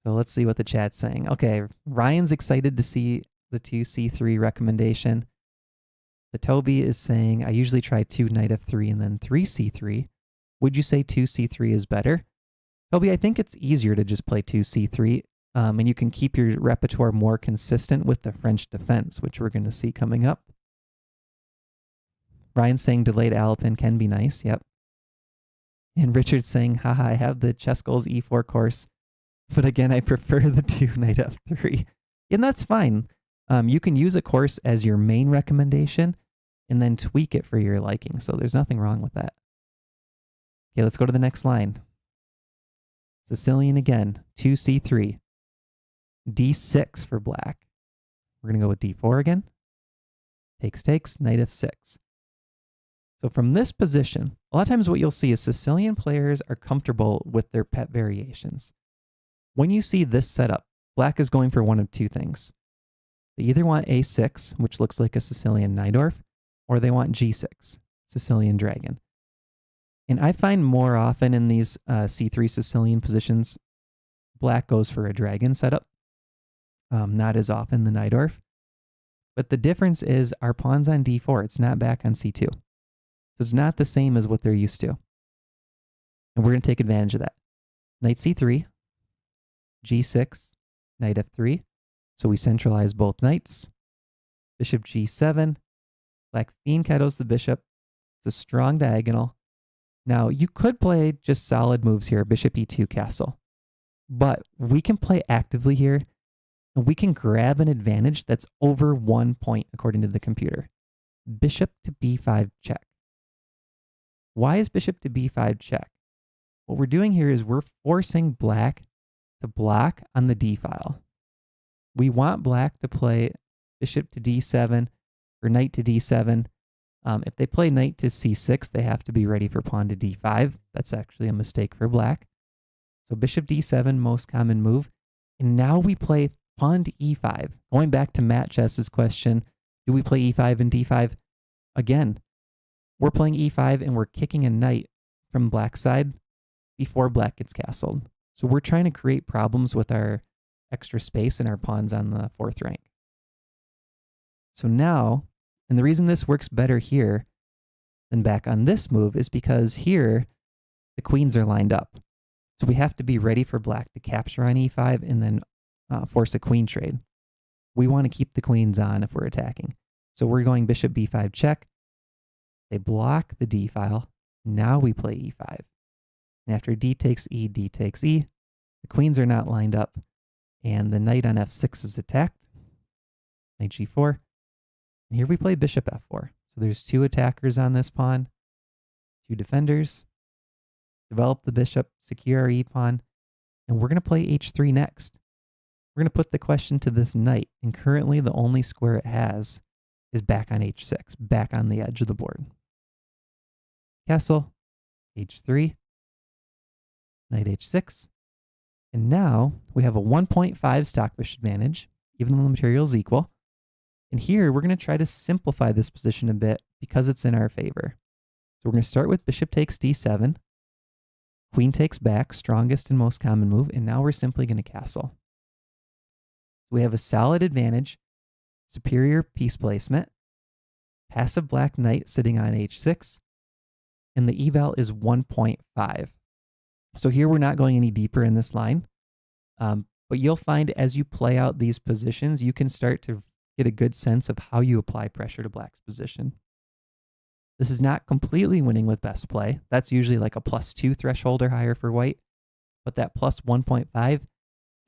So let's see what the chat's saying. Okay, Ryan's excited to see the 2c3 recommendation. The Toby is saying, I usually try 2 knight f3 and then 3c3. Would you say 2c3 is better? Toby, I think it's easier to just play 2c3, and you can keep your repertoire more consistent with the French defense, which we're going to see coming up. Ryan's saying delayed Alapin can be nice. Yep. And Richard's saying, haha, I have the ChessGoals e4 course, but again, I prefer the 2 knight f3. And that's fine. You can use a course as your main recommendation and then tweak it for your liking. So there's nothing wrong with that. Okay, let's go to the next line. Sicilian again, 2c3. d6 for black. We're going to go with d4 again. Takes, takes, knight f6. So from this position, a lot of times what you'll see is Sicilian players are comfortable with their pet variations. When you see this setup, black is going for one of two things. They either want a6, which looks like a Sicilian Najdorf, or they want g6, Sicilian dragon. And I find more often in these c3 Sicilian positions, black goes for a dragon setup. Not as often the Najdorf. But the difference is our pawn's on d4. It's not back on c2. So it's not the same as what they're used to. And we're going to take advantage of that. Knight c3, g6, knight f3. So we centralize both knights. Bishop g7. Black fiend kettles the bishop. It's a strong diagonal. Now, you could play just solid moves here, bishop e2 castle. But we can play actively here, and we can grab an advantage that's over 1 point according to the computer. Bishop to b5 check. Why is bishop to b5 check? What we're doing here is we're forcing black to block on the d file. We want black to play bishop to d7 or knight to d7. If they play knight to c6, they have to be ready for pawn to d5. That's actually a mistake for black. So bishop d7, most common move. And now we play pawn to e5. Going back to Matt Chess's question, do we play e5 and d5? Again, we're playing e5 and we're kicking a knight from black's side before black gets castled. So we're trying to create problems with our extra space and our pawns on the 4th rank. So now, and the reason this works better here than back on this move is because here the queens are lined up. So we have to be ready for black to capture on e5 and then force a queen trade. We want to keep the queens on if we're attacking. So we're going bishop b5 check. They block the d file. Now we play e5. And after d takes e, the queens are not lined up. And the knight on f6 is attacked. Knight g4. And here we play bishop f4. So there's 2 attackers on this pawn, 2 defenders. Develop the bishop, secure our e-pawn, and we're going to play h3 next. We're going to put the question to this knight, and currently the only square it has is back on h6, back on the edge of the board. Castle, h3, knight h6, and now we have a 1.5 stockfish advantage, even though the material is equal. And here we're going to try to simplify this position a bit because it's in our favor. So we're going to start with bishop takes d7. Queen takes back, strongest and most common move, and now we're simply going to castle. We have a solid advantage, superior piece placement, passive black knight sitting on h6, and the eval is 1.5. So here we're not going any deeper in this line, but you'll find as you play out these positions, you can start to get a good sense of how you apply pressure to black's position. This is not completely winning with best play. That's usually like a +2 threshold or higher for white. But that +1.5,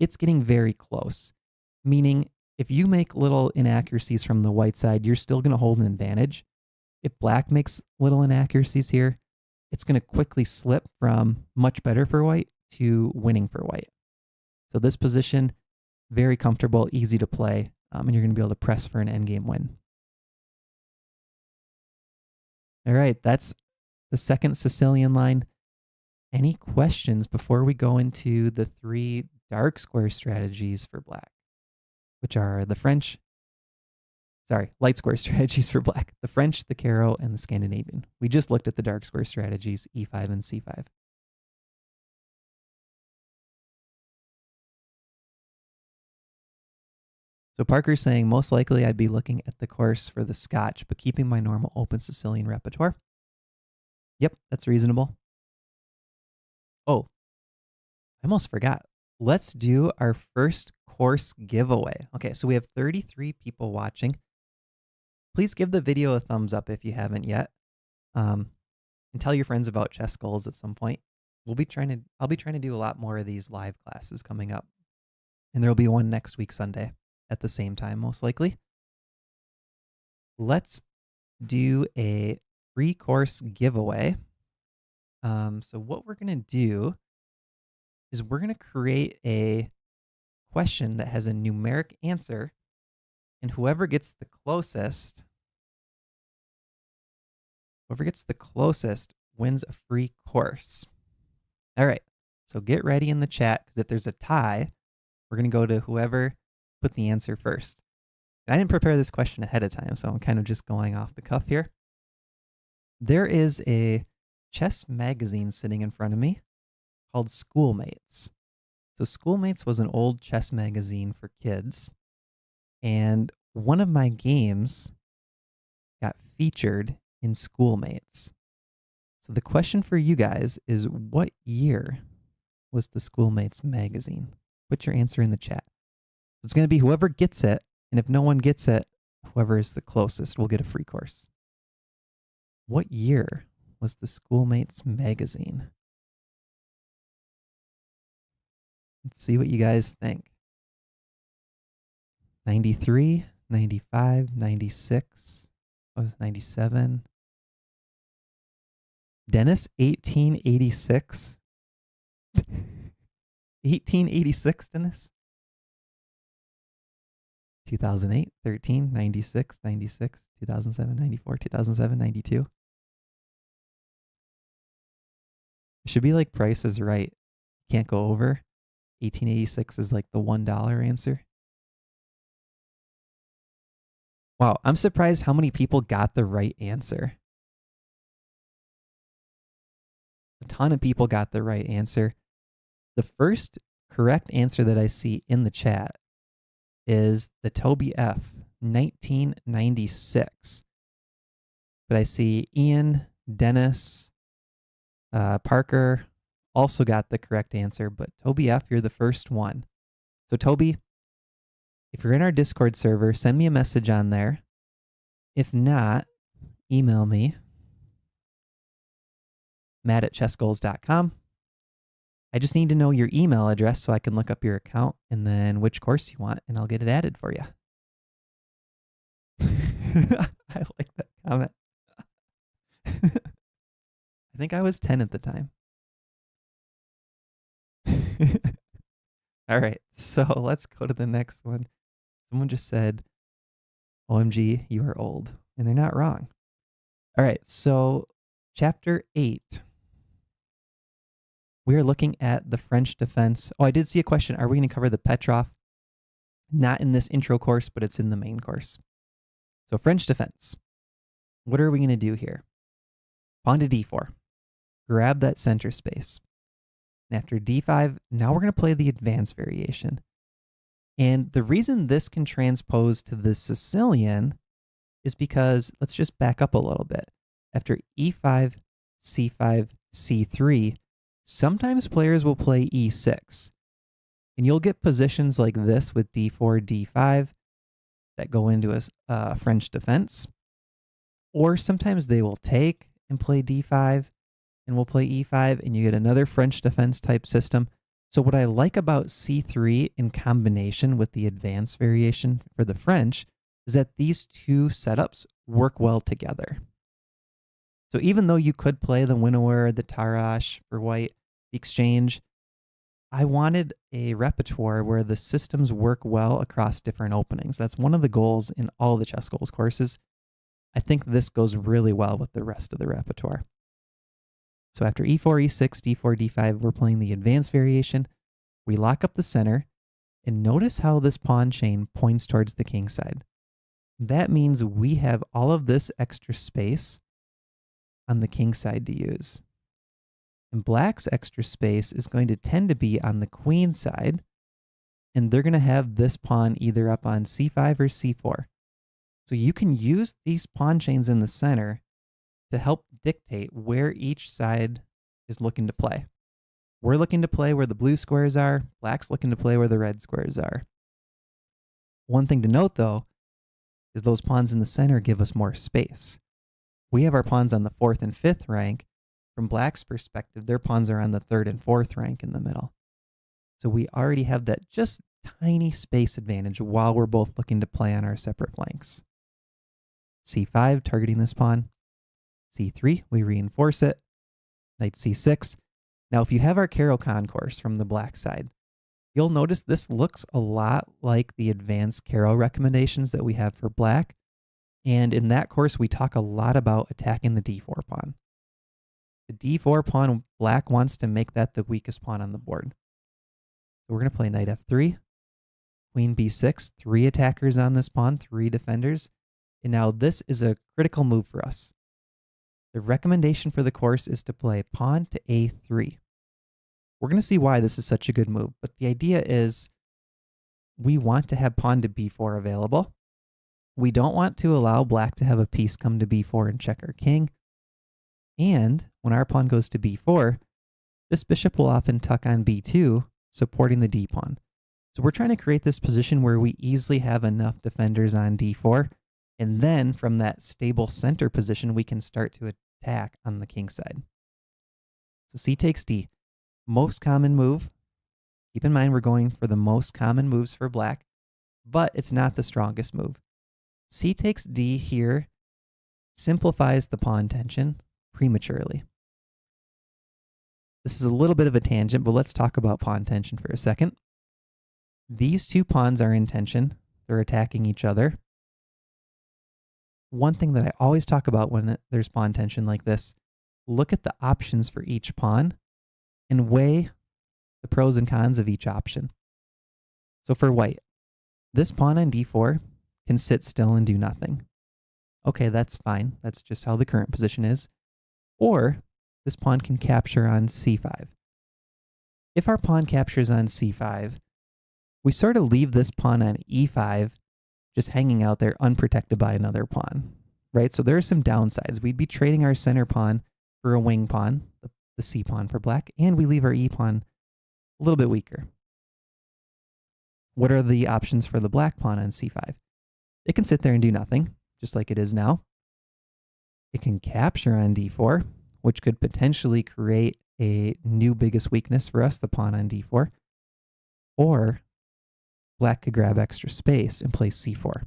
it's getting very close. Meaning, if you make little inaccuracies from the white side, you're still going to hold an advantage. If black makes little inaccuracies here, it's going to quickly slip from much better for white to winning for white. So this position, very comfortable, easy to play, and you're going to be able to press for an endgame win. All right, that's the second Sicilian line. Any questions before we go into the 3 dark square strategies for black, which are the light square strategies for black, the French, the Caro, and the Scandinavian. We just looked at the dark square strategies, e5 and c5. So Parker's saying, most likely I'd be looking at the course for the Scotch, but keeping my normal open Sicilian repertoire. Yep, that's reasonable. Oh, I almost forgot. Let's do our first course giveaway. Okay, so we have 33 people watching. Please give the video a thumbs up if you haven't yet. And tell your friends about ChessGoals at some point. I'll be trying to do a lot more of these live classes coming up. And there'll be one next week, Sunday, at the same time, most likely. Let's do a free course giveaway. So what we're going to do is we're going to create a question that has a numeric answer, and whoever gets the closest wins a free course. All right, so get ready in the chat, because if there's a tie, we're going to go to whoever put the answer first. And I didn't prepare this question ahead of time, so I'm kind of just going off the cuff here. There is a chess magazine sitting in front of me called Schoolmates. So Schoolmates was an old chess magazine for kids, and one of my games got featured in Schoolmates. So the question for you guys is, what year was the Schoolmates magazine? Put your answer in the chat. It's going to be whoever gets it, and if no one gets it, whoever is the closest will get a free course. What year was the Schoolmates magazine? Let's see what you guys think. 93, 95, 96, what was 97? Dennis, 1886. 1886, Dennis? 2008, 13, 96, 96, 2007, 94, 2007, 92. It should be like Price is Right. Can't go over. 1886 is like the $1 answer. Wow, I'm surprised how many people got the right answer. A ton of people got the right answer. The first correct answer that I see in the chat is the Toby F, 1996. But I see Ian, Dennis, Parker also got the correct answer, but Toby F, you're the first one. So Toby, if you're in our Discord server, send me a message on there. If not, email me, matt@chessgoals.com. I just need to know your email address so I can look up your account and then which course you want, and I'll get it added for you. I like that comment. I think I was 10 at the time. All right, so let's go to the next one. Someone just said, OMG, you are old. And they're not wrong. All right, so chapter 8. We are looking at the French defense. Oh, I did see a question. Are we going to cover the Petrov? Not in this intro course, but it's in the main course. So French defense. What are we going to do here? Pawn to d4. Grab that center space. And after d5, now we're going to play the advanced variation. And the reason this can transpose to the Sicilian is because, let's just back up a little bit. After e5, c5, c3, sometimes players will play e6. And you'll get positions like this with d4, d5 that go into a French defense. Or sometimes they will take and play d5 and we'll play e5 and you get another French defense type system. So what I like about c3 in combination with the advanced variation for the French is that these two setups work well together. So even though you could play the winnower, the Tarrasch for white, the exchange, I wanted a repertoire where the systems work well across different openings. That's one of the goals in all the ChessGoals courses. I think this goes really well with the rest of the repertoire. So after e4, e6, d4, d5, we're playing the advanced variation. We lock up the center, and notice how this pawn chain points towards the king side. That means we have all of this extra space on the king side to use. And black's extra space is going to tend to be on the queen side, and they're going to have this pawn either up on c5 or c4. So you can use these pawn chains in the center to help dictate where each side is looking to play. We're looking to play where the blue squares are. Black's looking to play where the red squares are. One thing to note, though, is those pawns in the center give us more space. We have our pawns on the 4th and 5th rank. From black's perspective, their pawns are on the 3rd and 4th rank in the middle. So we already have that just tiny space advantage while we're both looking to play on our separate flanks. c5, targeting this pawn. c3, we reinforce it. Knight c6. Now, if you have our Caro-Kann course from the black side, you'll notice this looks a lot like the advanced Caro recommendations that we have for black. And in that course, we talk a lot about attacking the d4 pawn. The d4 pawn, black wants to make that the weakest pawn on the board. So we're going to play knight f3, queen b6, 3 attackers on this pawn, 3 defenders. And now this is a critical move for us. The recommendation for the course is to play pawn to a3. We're going to see why this is such a good move, but the idea is we want to have pawn to b4 available. We don't want to allow black to have a piece come to b4 and check our king. And when our pawn goes to b4, this bishop will often tuck on b2, supporting the d pawn. So we're trying to create this position where we easily have enough defenders on d4 And then from that stable center position, we can start to attack on the king side. So c takes d. Most common move. Keep in mind we're going for the most common moves for black, but it's not the strongest move. C takes d here simplifies the pawn tension prematurely. This is a little bit of a tangent, but let's talk about pawn tension for a second. These two pawns are in tension. They're attacking each other. One thing that I always talk about when there's pawn tension like this, look at the options for each pawn and weigh the pros and cons of each option. So for white, this pawn on d4 can sit still and do nothing. Okay, that's fine. That's just how the current position is. Or this pawn can capture on c5. If our pawn captures on c5, we sort of leave this pawn on e5 just hanging out there unprotected by another pawn, right? So there are some downsides. We'd be trading our center pawn for a wing pawn, the c pawn for black, and we leave our e pawn a little bit weaker. What are the options for the black pawn on c5? It can sit there and do nothing, just like it is now. It can capture on d4, which could potentially create a new biggest weakness for us, the pawn on d4. Or black could grab extra space and play c4.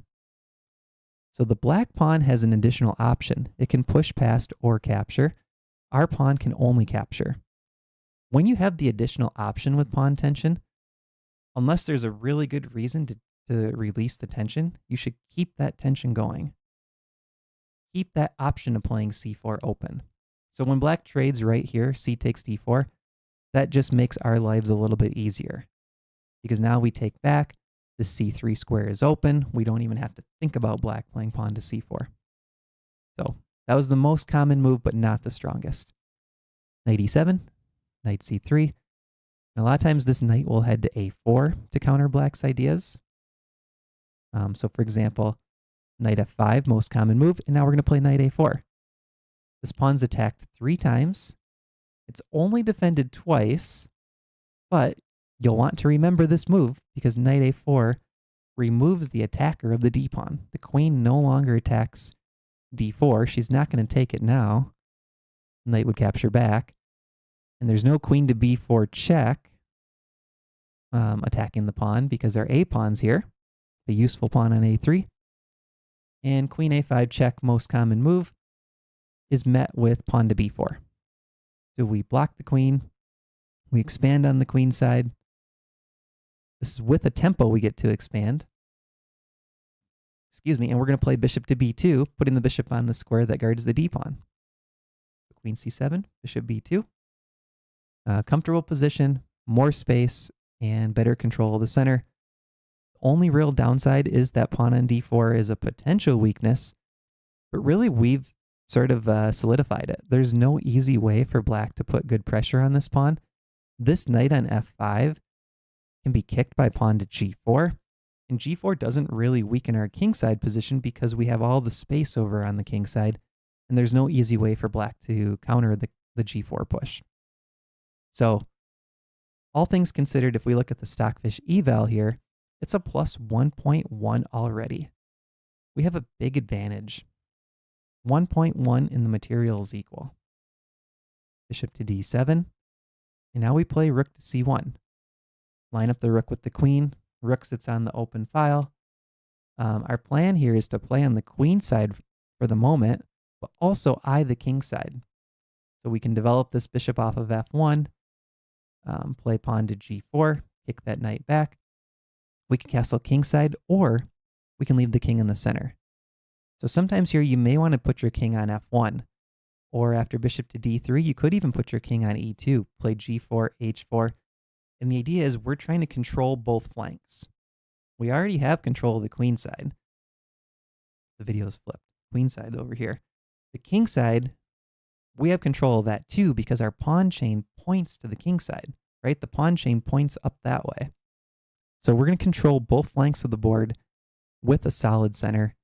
So the black pawn has an additional option. It can push past or capture. Our pawn can only capture. When you have the additional option with pawn tension, unless there's a really good reason to release the tension, you should keep that tension going. Keep that option of playing c4 open. So when black trades right here, c takes d4, that just makes our lives a little bit easier. Because now we take back, the c3 square is open. We don't even have to think about black playing pawn to c4. So that was the most common move, but not the strongest. Knight e7, knight c3. And a lot of times this knight will head to a4 to counter black's ideas. So for example, knight f5, most common move, and now we're going to play knight a4. This pawn's attacked 3 times. It's only defended twice, but you'll want to remember this move because knight a4 removes the attacker of the d pawn. The queen no longer attacks d4. She's not going to take it now. Knight would capture back. And there's no queen to b4 check attacking the pawn because our a pawn's here. The useful pawn on a3. And queen a5 check, most common move, is met with pawn to b4. So we block the queen. We expand on the queen side. This is with a tempo we get to expand. Excuse me, and we're going to play bishop to b2, putting the bishop on the square that guards the d pawn. Queen c7, bishop b2. Comfortable position, more space, and better control of the center. Only real downside is that pawn on d4 is a potential weakness, but really we've sort of solidified it. There's no easy way for black to put good pressure on this pawn. This knight on f5 can be kicked by pawn to g4, and g4 doesn't really weaken our kingside position because we have all the space over on the king side, and there's no easy way for black to counter the g4 push. So all things considered, if we look at the Stockfish eval here, it's a plus 1.1 already. We have a big advantage. 1.1 in the material is equal. Bishop to d7. And now we play rook to c1. Line up the rook with the queen. Rook sits on the open file. Our plan here is to play on the queen side for the moment, but also eye the king side. So we can develop this bishop off of f1, play pawn to g4, kick that knight back. We can castle kingside, or we can leave the king in the center. So sometimes here you may want to put your king on f1, or after bishop to d3, you could even put your king on e2, play g4, h4. And the idea is we're trying to control both flanks. We already have control of the queen side. The video is flipped. Queen side over here. The king side, we have control of that too because our pawn chain points to the king side, right? The pawn chain points up that way. So we're going to control both flanks of the board with a solid center.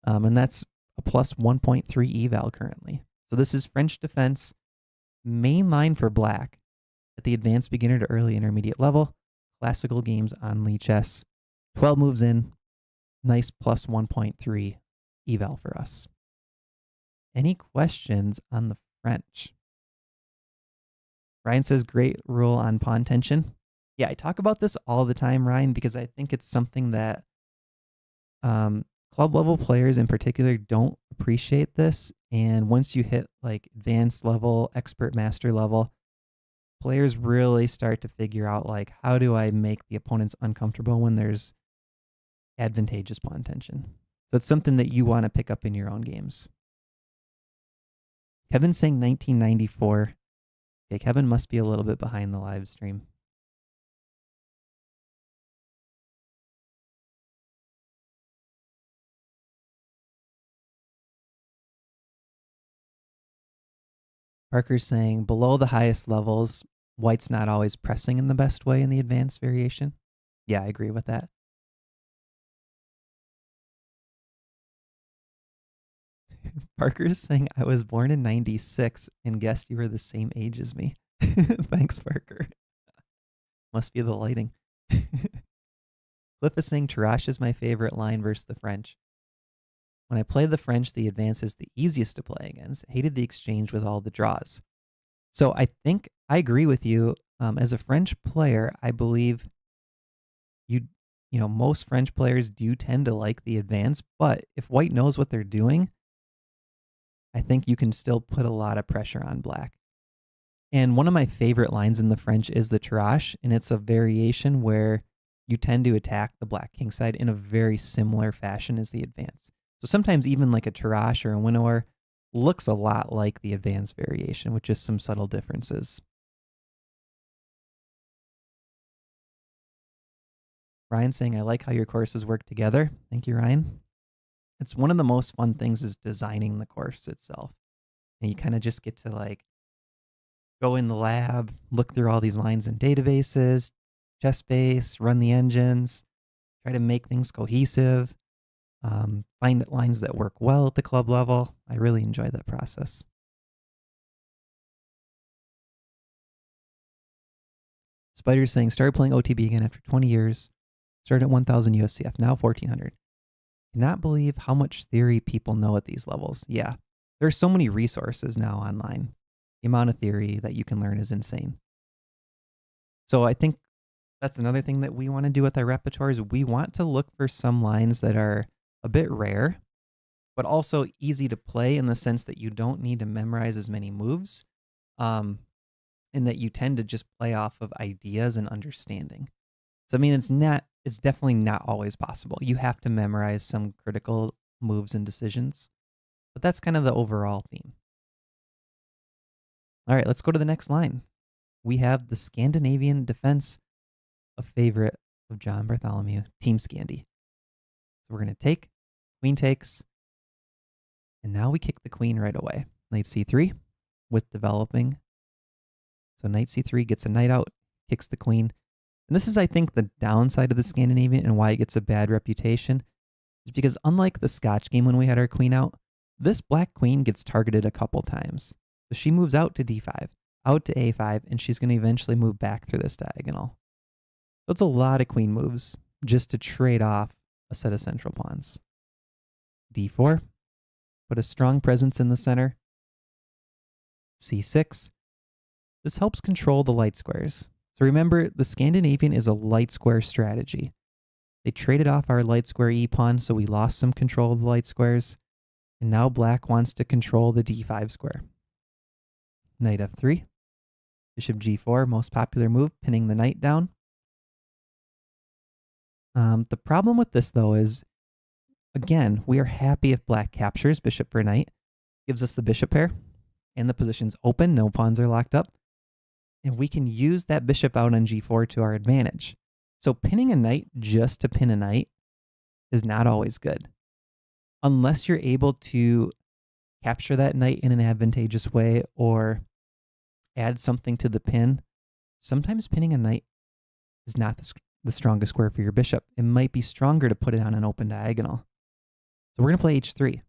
And that's a plus 1.3 eval currently. So this is French defense, main line for black at the advanced beginner to early intermediate level, classical games on Lichess. 12 moves in, nice plus 1.3 eval for us. Any questions on the French? Ryan says, great rule on pawn tension. Yeah, I talk about this all the time, Ryan, because I think it's something that club level players in particular don't appreciate this. And once you hit like advanced level, expert master level, players really start to figure out like, how do I make the opponents uncomfortable when there's advantageous pawn tension? So it's something that you want to pick up in your own games. Kevin's saying 1994. Okay, Kevin must be a little bit behind the live stream. Parker's saying below the highest levels, white's not always pressing in the best way in the advanced variation. Yeah, I agree with that. Parker's saying I was born in 96 and guessed you were the same age as me. Thanks, Parker. Must be the lighting. Cliff is saying Tarrasch is my favorite line versus the French. When I play the French, the advance is the easiest to play against. Hated the exchange with all the draws. So I think I agree with you. As a French player, I believe most French players do tend to like the advance, but if white knows what they're doing, I think you can still put a lot of pressure on black. And one of my favorite lines in the French is the Tarrasch, and it's a variation where you tend to attack the black king side in a very similar fashion as the advance. So sometimes even like a Tarrasch or a Winnower looks a lot like the advanced variation with just some subtle differences. Ryan saying, I like how your courses work together. Thank you, Ryan. It's one of the most fun things is designing the course itself. And you kind of just get to like go in the lab, look through all these lines in databases, ChessBase, run the engines, try to make things cohesive, find lines that work well at the club level. I really enjoy that process. Spider's saying, started playing OTB again after 20 years. Started at 1,000 USCF, now 1,400. Cannot believe how much theory people know at these levels. Yeah, there's so many resources now online. The amount of theory that you can learn is insane. So I think that's another thing that we want to do with our repertoire is we want to look for some lines that are a bit rare, but also easy to play in the sense that you don't need to memorize as many moves, and that you tend to just play off of ideas and understanding. So, I mean, it's definitely not always possible. You have to memorize some critical moves and decisions, but that's kind of the overall theme. All right, let's go to the next line. We have the Scandinavian defense, a favorite of John Bartholomew, Team Scandi. So we're going to take, queen takes, and now we kick the queen right away. Knight c3 with developing. So knight c3 gets a knight out, kicks the queen. And this is, I think, the downside of the Scandinavian and why it gets a bad reputation is because unlike the Scotch game when we had our queen out, this black queen gets targeted a couple times. So she moves out to d5, out to a5, and she's going to eventually move back through this diagonal. So it's a lot of queen moves just to trade off a set of central pawns. d4, put a strong presence in the center. c6. This helps control the light squares. So remember, the Scandinavian is a light square strategy. They traded off our light square e-pawn, so we lost some control of the light squares. And now black wants to control the d5 square. Knight f3. Bishop g4, most popular move, pinning the knight down. The problem with this, though, is, again, we are happy if black captures bishop for knight. Gives us the bishop pair. And the position's open, no pawns are locked up. And we can use that bishop out on g4 to our advantage. So pinning a knight just to pin a knight is not always good. Unless you're able to capture that knight in an advantageous way or add something to the pin, sometimes pinning a knight is not the strongest square for your bishop. It might be stronger to put it on an open diagonal. So we're going to play h3.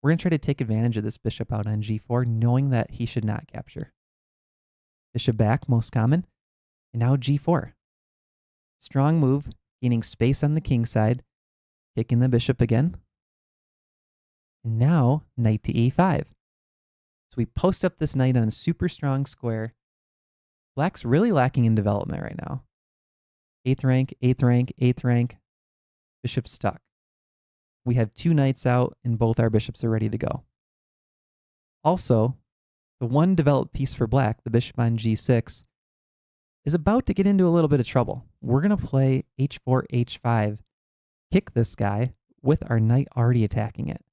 We're going to try to take advantage of this bishop out on g4, knowing that he should not capture. Bishop back, most common. And now g4. Strong move, gaining space on the king side, kicking the bishop again. And now, knight to e5. So we post up this knight on a super strong square. Black's really lacking in development right now. 8th rank, 8th rank, 8th rank. Bishop's stuck. We have 2 knights out, and both our bishops are ready to go. Also, the one developed piece for black, the bishop on g6, is about to get into a little bit of trouble. We're going to play h4, h5, kick this guy with our knight already attacking it.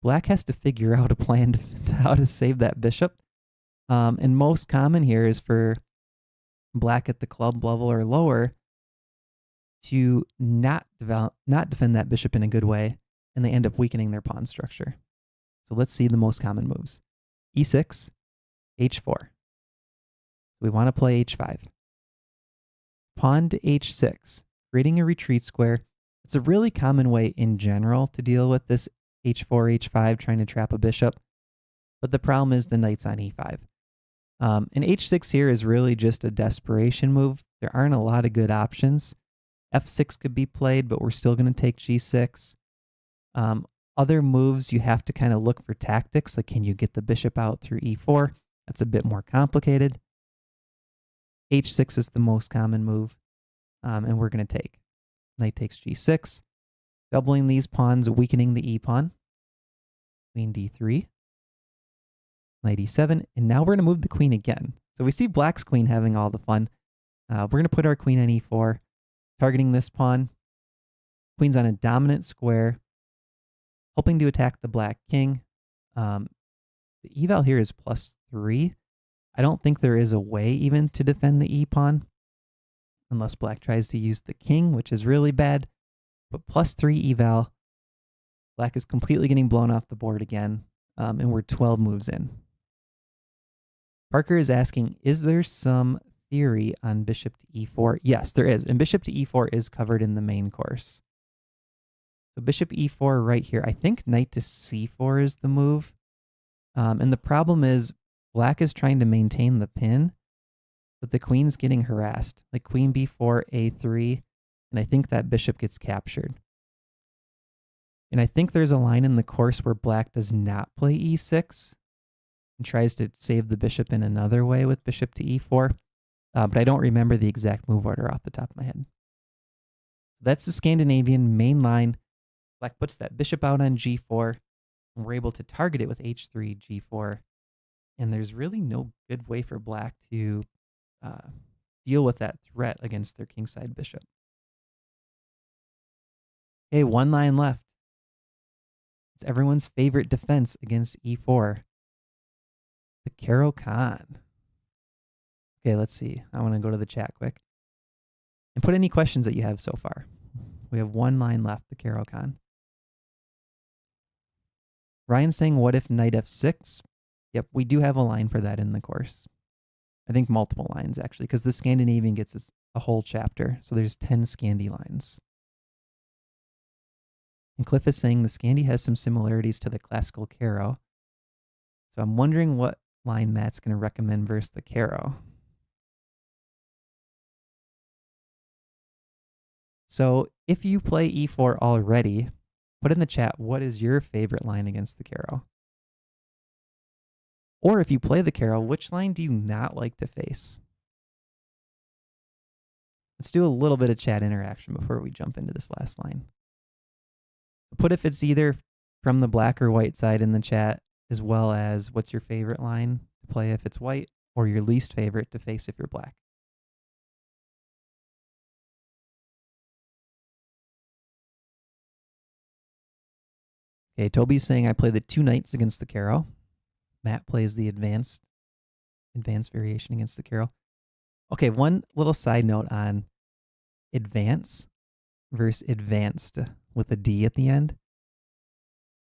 Black has to figure out a plan to how to save that bishop. And most common here is for black at the club level or lower to not defend that bishop in a good way, and they end up weakening their pawn structure. So let's see the most common moves. e6, h4. We want to play h5. Pawn to h6, creating a retreat square. It's a really common way in general to deal with this h4, h5, trying to trap a bishop. But the problem is the knight's on e5. And h6 here is really just a desperation move. There aren't a lot of good options. f6 could be played, but we're still going to take g6. Other moves, you have to kind of look for tactics, like can you get the bishop out through e4? That's a bit more complicated. h6 is the most common move, and we're going to take. Knight takes g6, doubling these pawns, weakening the e-pawn. Queen d3, knight e7, and now we're going to move the queen again. So we see black's queen having all the fun. We're going to put our queen on e4, targeting this pawn. Queen's on a dominant square, hoping to attack the black king. The eval here is +3. I don't think there is a way even to defend the e-pawn, unless black tries to use the king, which is really bad. But +3 eval. Black is completely getting blown off the board again, and we're 12 moves in. Parker is asking, is there some theory on bishop to e4? Yes, there is. And bishop to e4 is covered in the main course. So bishop e4 right here. I think knight to c4 is the move. And the problem is black is trying to maintain the pin, but the queen's getting harassed. Like queen b4, a3, and I think that bishop gets captured. And I think there's a line in the course where black does not play e6 and tries to save the bishop in another way with bishop to e4. But I don't remember the exact move order off the top of my head. That's the Scandinavian main line. Black puts that bishop out on g4, and we're able to target it with h3, g4. And there's really no good way for black to deal with that threat against their kingside bishop. Okay, one line left. It's everyone's favorite defense against e4. The Caro-Kann. Okay, let's see. I want to go to the chat quick. And put any questions that you have so far. We have one line left, the Caro-Kann. Ryan's saying, what if knight f6? Yep, we do have a line for that in the course. I think multiple lines, actually, because the Scandinavian gets us a whole chapter. So there's 10 Scandi lines. And Cliff is saying the Scandi has some similarities to the classical Caro. So I'm wondering what line Matt's going to recommend versus the Caro. So if you play e4 already, put in the chat, what is your favorite line against the Caro? Or if you play the Caro, which line do you not like to face? Let's do a little bit of chat interaction before we jump into this last line. Put if it's either from the black or white side in the chat, as well as what's your favorite line to play if it's white, or your least favorite to face if you're black. Okay, Toby's saying I play the 2 knights against the Caro. Matt plays the advanced variation against the Caro. Okay, one little side note on advance versus advanced with a D at the end.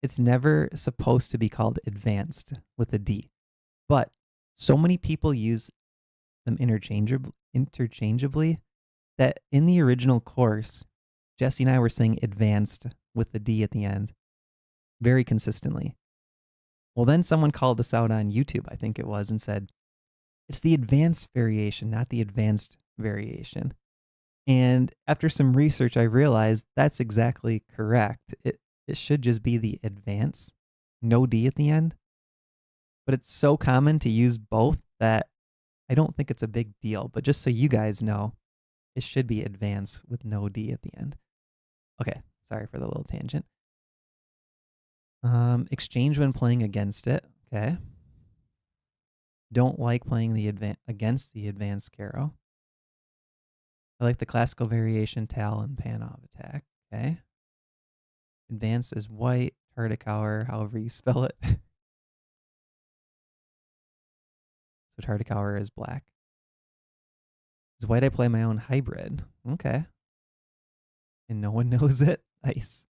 It's never supposed to be called advanced with a D, but so many people use them interchangeably that in the original course, Jesse and I were saying advanced with the D at the end very consistently. Well, then someone called us out on YouTube, I think it was, and said, it's the advanced variation, not the advanced variation. And after some research, I realized that's exactly correct. it should just be the advance, no D at the end. But it's so common to use both that I don't think it's a big deal. But just so you guys know, it should be advance with no D at the end. Okay, sorry for the little tangent. Exchange when playing against it. Okay. Don't like playing the against the advanced Caro. I like the classical variation Tal and Panov attack. Okay. Advance is white, Tartakower, however you spell it. So Tartakower is black. Is white I play my own hybrid. Okay. And no one knows it. Nice.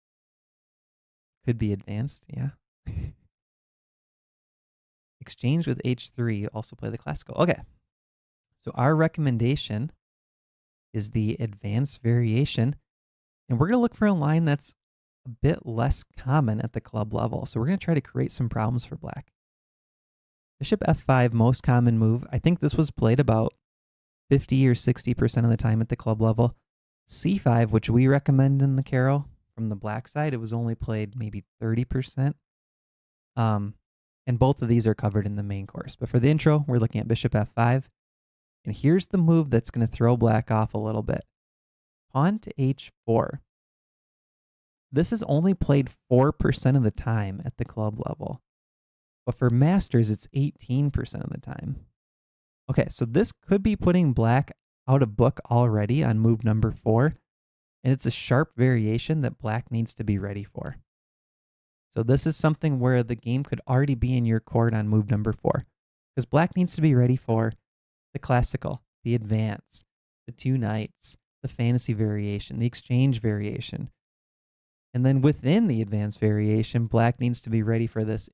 Could be advanced, yeah. Exchange with H3, also play the classical. Okay. So our recommendation is the advanced variation. And we're going to look for a line that's a bit less common at the club level. So we're going to try to create some problems for black. Bishop F5, most common move. I think this was played about 50 or 60% of the time at the club level. C5, which we recommend in the Caro from the black side, it was only played maybe 30%. And both of these are covered in the main course. But for the intro, we're looking at Bishop F5. And here's the move that's going to throw black off a little bit. Pawn to H4. This is only played 4% of the time at the club level. But for masters, it's 18% of the time. Okay, so this could be putting black out of book already on move number 4. And it's a sharp variation that black needs to be ready for. So this is something where the game could already be in your court on move number 4. Because black needs to be ready for the classical, the advance, the two knights, the fantasy variation, the exchange variation. And then within the advanced variation, black needs to be ready for this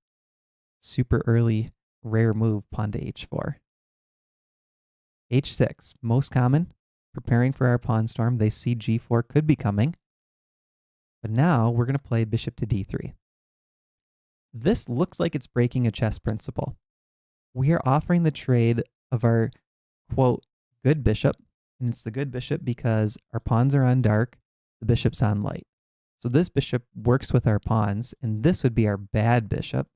super early rare move, pawn to H4. H6, most common, preparing for our pawn storm. They see G4 could be coming. But now we're going to play bishop to D3. This looks like it's breaking a chess principle. We are offering the trade of our, quote, good bishop. And it's the good bishop because our pawns are on dark, the bishop's on light. So this bishop works with our pawns, and this would be our bad bishop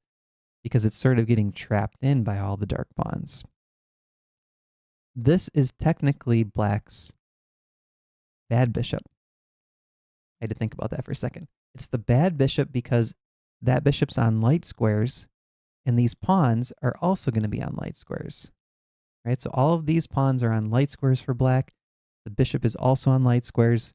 because it's sort of getting trapped in by all the dark pawns. This is technically black's bad bishop. I had to think about that for a second. It's the bad bishop because that bishop's on light squares, and these pawns are also going to be on light squares. Right? So all of these pawns are on light squares for black. The bishop is also on light squares.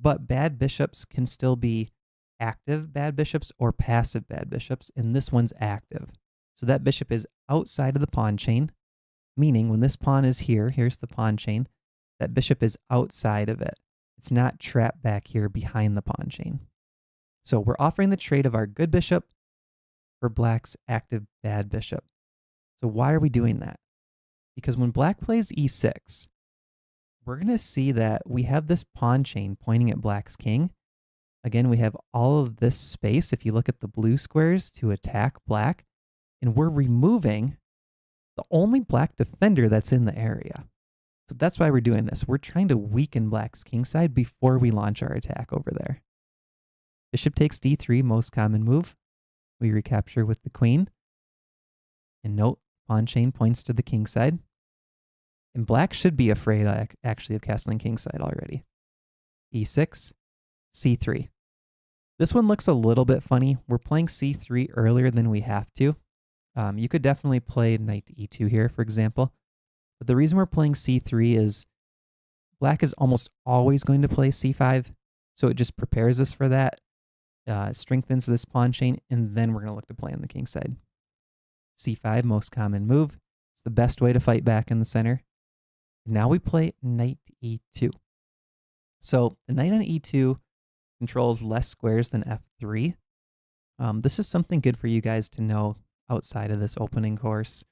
But bad bishops can still be active bad bishops or passive bad bishops, and this one's active. So that bishop is outside of the pawn chain, meaning when this pawn is here, here's the pawn chain, that bishop is outside of it. It's not trapped back here behind the pawn chain. So we're offering the trade of our good bishop for black's active bad bishop. So why are we doing that? Because when black plays e6, we're going to see that we have this pawn chain pointing at black's king. Again, we have all of this space, if you look at the blue squares, to attack black. And we're removing the only black defender that's in the area. So that's why we're doing this. We're trying to weaken black's king side before we launch our attack over there. Bishop takes d3, most common move. We recapture with the queen. And note, pawn chain points to the king side. And black should be afraid actually of castling king side already. e6, c3. This one looks a little bit funny. We're playing c3 earlier than we have to. You could definitely play knight to e2 here, for example. But the reason we're playing c3 is black is almost always going to play c5. So it just prepares us for that, strengthens this pawn chain, and then we're going to look to play on the king side. c5, most common move. It's the best way to fight back in the center. Now we play knight to e2. So the knight on e2 controls less squares than f3. This is something good for you guys to know outside of this opening course.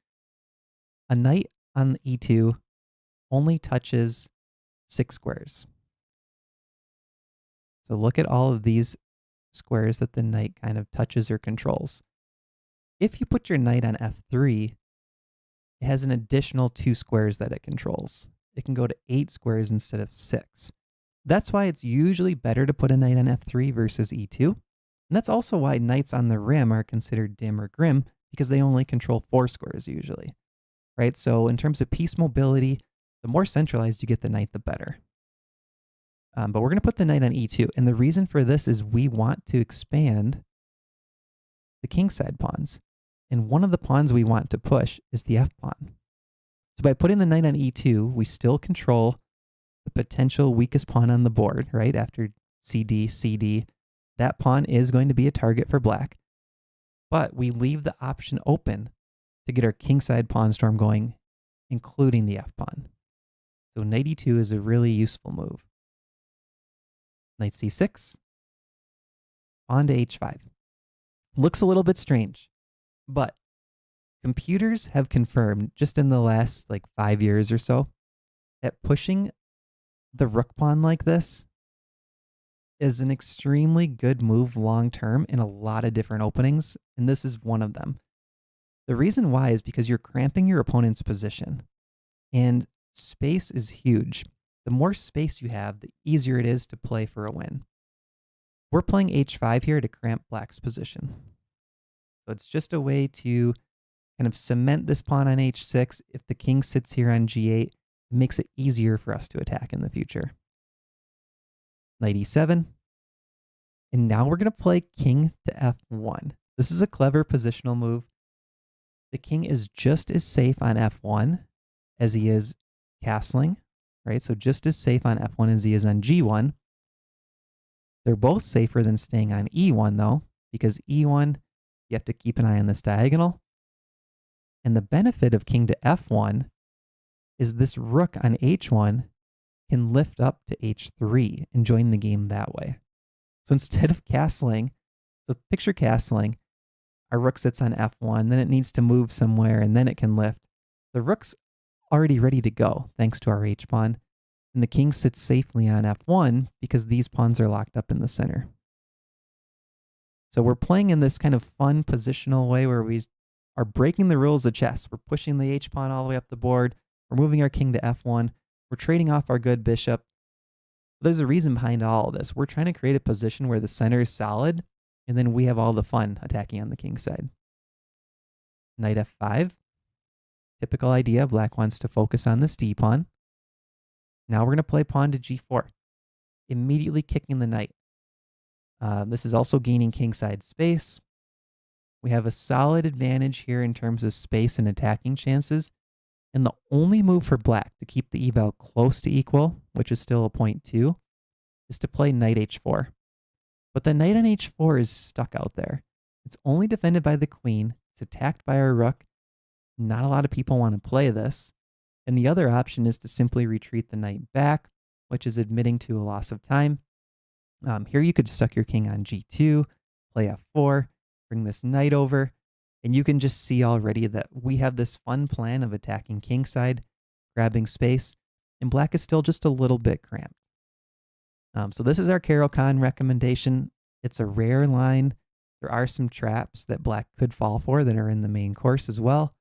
A knight on e2 only touches 6 squares. So look at all of these squares that the knight kind of touches or controls. If you put your knight on f3, it has an additional 2 squares that it controls. It can go to 8 squares instead of 6. That's why it's usually better to put a knight on f3 versus e2. And that's also why knights on the rim are considered dim or grim, because they only control 4 squares usually, right? So in terms of piece mobility, the more centralized you get the knight, the better. But we're going to put the knight on e2. And the reason for this is we want to expand the kingside pawns. And one of the pawns we want to push is the f pawn. So by putting the knight on e2, we still control the potential weakest pawn on the board, right? After cd, cd, that pawn is going to be a target for black. But we leave the option open to get our kingside pawn storm going, including the f pawn. So knight e2 is a really useful move. Knight c6, pawn to h5. Looks a little bit strange, but computers have confirmed just in the last 5 years or so that pushing the rook pawn like this is an extremely good move long term in a lot of different openings, and this is one of them. The reason why is because you're cramping your opponent's position, and space is huge. The more space you have, the easier it is to play for a win. We're playing h5 here to cramp black's position. So it's just a way to kind of cement this pawn on h6. If the king sits here on g8, it makes it easier for us to attack in the future. Knight e7. And now we're going to play king to f1. This is a clever positional move. The king is just as safe on f1 as he is castling, right? So just as safe on f1 as he is on g1. They're both safer than staying on e1 though, because e1, you have to keep an eye on this diagonal. And the benefit of king to f1 is this rook on h1 can lift up to h3 and join the game that way. So instead of castling, so picture castling, our rook sits on f1, then it needs to move somewhere, and then it can lift. The rook's already ready to go, thanks to our h-pawn, and the king sits safely on f1 because these pawns are locked up in the center. So we're playing in this kind of fun positional way where we are breaking the rules of chess. We're pushing the h-pawn all the way up the board. We're moving our king to f1. We're trading off our good bishop. There's a reason behind all of this. We're trying to create a position where the center is solid, and then we have all the fun attacking on the king side. Knight f5. Typical idea. Black wants to focus on this d-pawn. Now we're going to play pawn to g4, immediately kicking the knight. This is also gaining kingside space. We have a solid advantage here in terms of space and attacking chances. And the only move for black to keep the eval close to equal, which is still a 0.2, is to play knight h4. But the knight on h4 is stuck out there. It's only defended by the queen. It's attacked by our rook. Not a lot of people want to play this. And the other option is to simply retreat the knight back, which is admitting to a loss of time. Here you could stuck your king on g2, play f4, bring this knight over, and you can just see already that we have this fun plan of attacking kingside, grabbing space, and black is still just a little bit cramped. So this is our Caro-Kann recommendation. It's a rare line. There are some traps that black could fall for that are in the main course as well.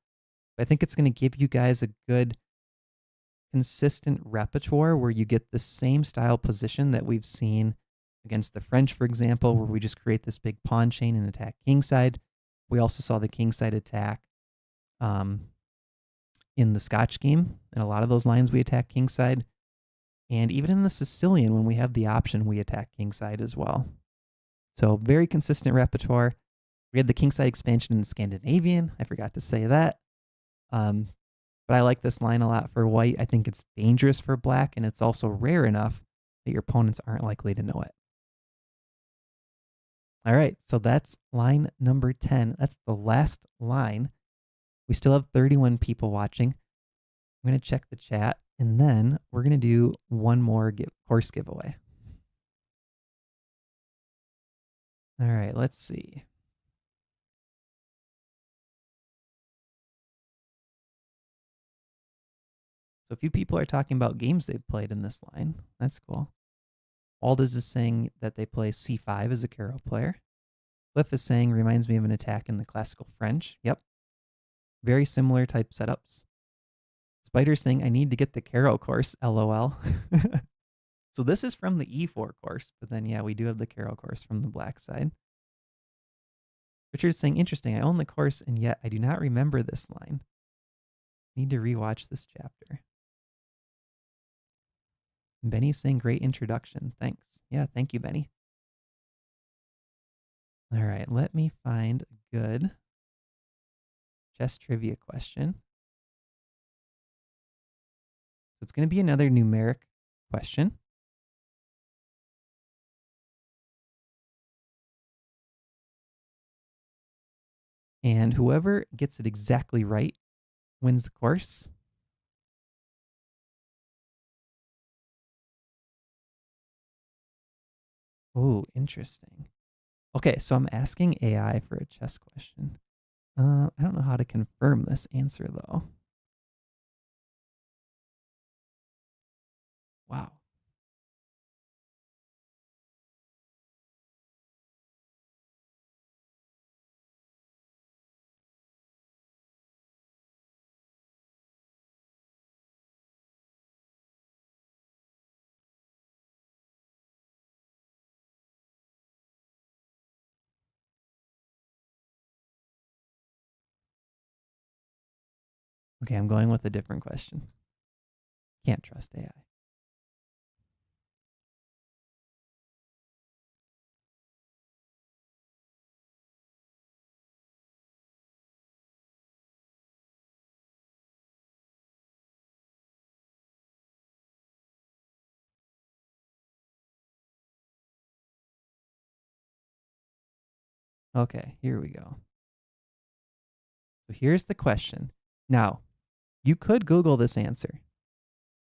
But I think it's going to give you guys a good, consistent repertoire where you get the same style position that we've seen against the French, for example, where we just create this big pawn chain and attack kingside. We also saw the kingside attack in the Scotch game. In a lot of those lines, we attack kingside. And even in the Sicilian, when we have the option, we attack kingside as well. So very consistent repertoire. We had the kingside expansion in the Scandinavian. I forgot to say that. But I like this line a lot for white. I think it's dangerous for black, and it's also rare enough that your opponents aren't likely to know it. All right, so that's line number 10. That's the last line. We still have 31 people watching. I'm going to check the chat, and then we're going to do one more course giveaway. All right, let's see. So a few people are talking about games they've played in this line. That's cool. Aldous is saying that they play c5 as a Caro player. Cliff is saying, reminds me of an attack in the classical French. Yep. Very similar type setups. Spider's saying, I need to get the Caro course, LOL. So this is from the e4 course, but then yeah, we do have the Caro course from the black side. Richard's saying, interesting. I own the course, and yet I do not remember this line. Need to rewatch this chapter. And Benny's saying, great introduction. Thanks. Yeah, thank you, Benny. All right, let me find a good chess trivia question. So it's going to be another numeric question. And whoever gets it exactly right wins the course. Oh, interesting. Okay, so I'm asking AI for a chess question. I don't know how to confirm this answer, though. Wow. Okay, I'm going with a different question. Can't trust AI. Okay, here we go. So here's the question. Now, you could Google this answer,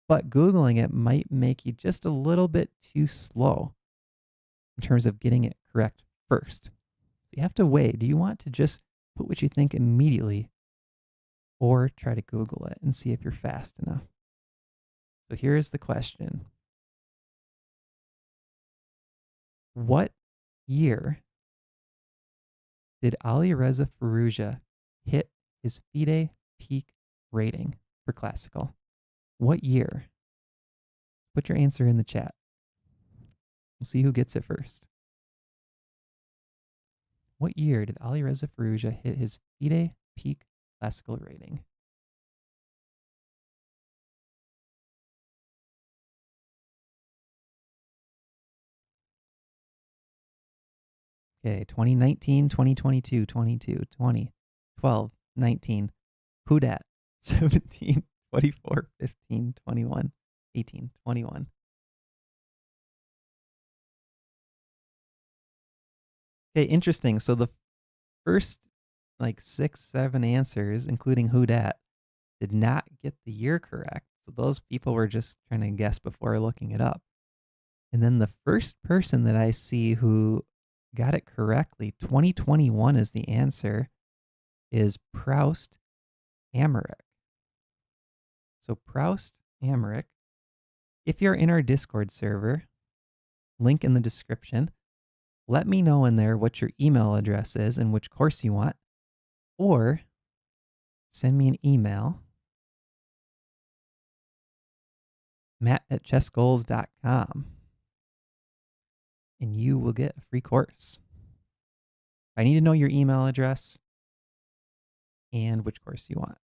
but Googling it might make you just a little bit too slow in terms of getting it correct first. So you have to weigh. Do you want to just put what you think immediately or try to Google it and see if you're fast enough? So here's the question. What year did Alireza Firouzja hit his FIDE peak rating for classical? What year? Put your answer in the chat. We'll see who gets it first. What year did Alireza Firouzja hit his FIDE peak classical rating? Okay, 2019, 2022, 22, 20, 12, 19. Who dat? 17, 24, 15, 21, 18, 21. Okay, interesting. So the first like 6, 7 answers, including who dat, did not get the year correct. So those people were just trying to guess before looking it up. And then the first person that I see who got it correctly, 2021 is the answer, is Proust Amaric. So Proust Amaric, if you're in our Discord server, link in the description, let me know in there what your email address is and which course you want, or send me an email, matt@chessgoals.com, and you will get a free course. I need to know your email address and which course you want.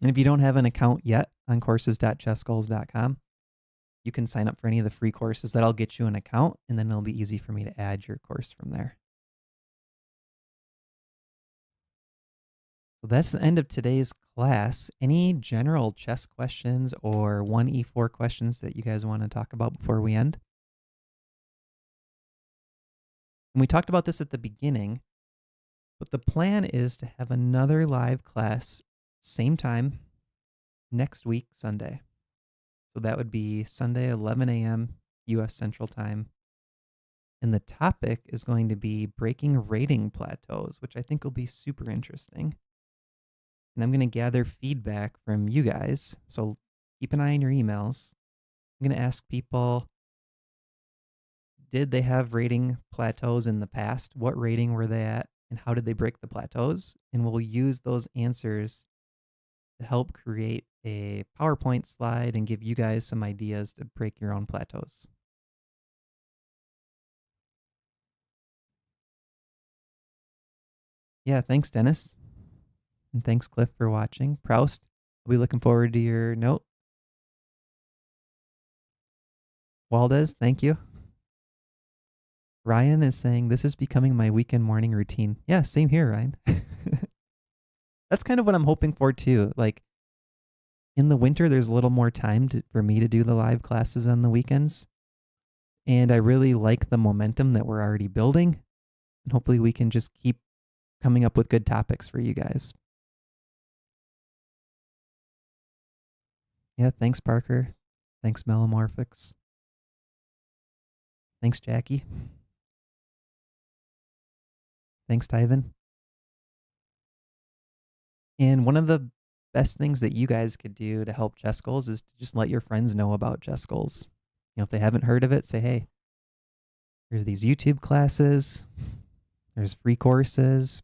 And if you don't have an account yet on courses.chessgoals.com, you can sign up for any of the free courses. That'll get you an account, and then it'll be easy for me to add your course from there. So that's the end of today's class. Any general chess questions or 1E4 questions that you guys want to talk about before we end? And we talked about this at the beginning, but the plan is to have another live class, same time, next week, Sunday. So that would be Sunday, 11 a.m. U.S. Central Time. And the topic is going to be breaking rating plateaus, which I think will be super interesting. And I'm going to gather feedback from you guys. So keep an eye on your emails. I'm going to ask people, did they have rating plateaus in the past? What rating were they at? And how did they break the plateaus? And we'll use those answers to help create a PowerPoint slide and give you guys some ideas to break your own plateaus. Yeah, thanks, Dennis. And thanks, Cliff, for watching. Proust, I'll be looking forward to your note. Waldez, thank you. Ryan is saying, this is becoming my weekend morning routine. Yeah, same here, Ryan. That's kind of what I'm hoping for too. Like in the winter, there's a little more time for me to do the live classes on the weekends. And I really like the momentum that we're already building. And hopefully we can just keep coming up with good topics for you guys. Yeah, thanks, Parker. Thanks, Melomorphics. Thanks, Jackie. Thanks, Tyven. And one of the best things that you guys could do to help ChessGoals is to just let your friends know about ChessGoals. You know, if they haven't heard of it, say, hey, there's these YouTube classes, there's free courses.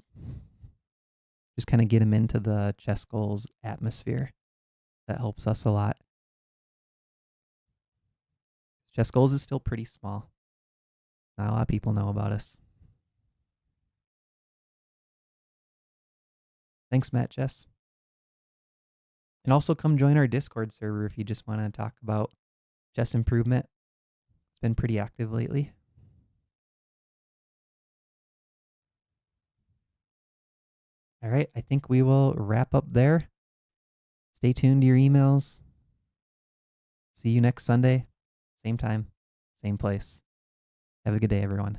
Just kind of get them into the ChessGoals atmosphere. That helps us a lot. ChessGoals is still pretty small. Not a lot of people know about us. Thanks, Matt Chess. And also come join our Discord server if you just want to talk about chess improvement. It's been pretty active lately. All right, I think we will wrap up there. Stay tuned to your emails. See you next Sunday. Same time, same place. Have a good day, everyone.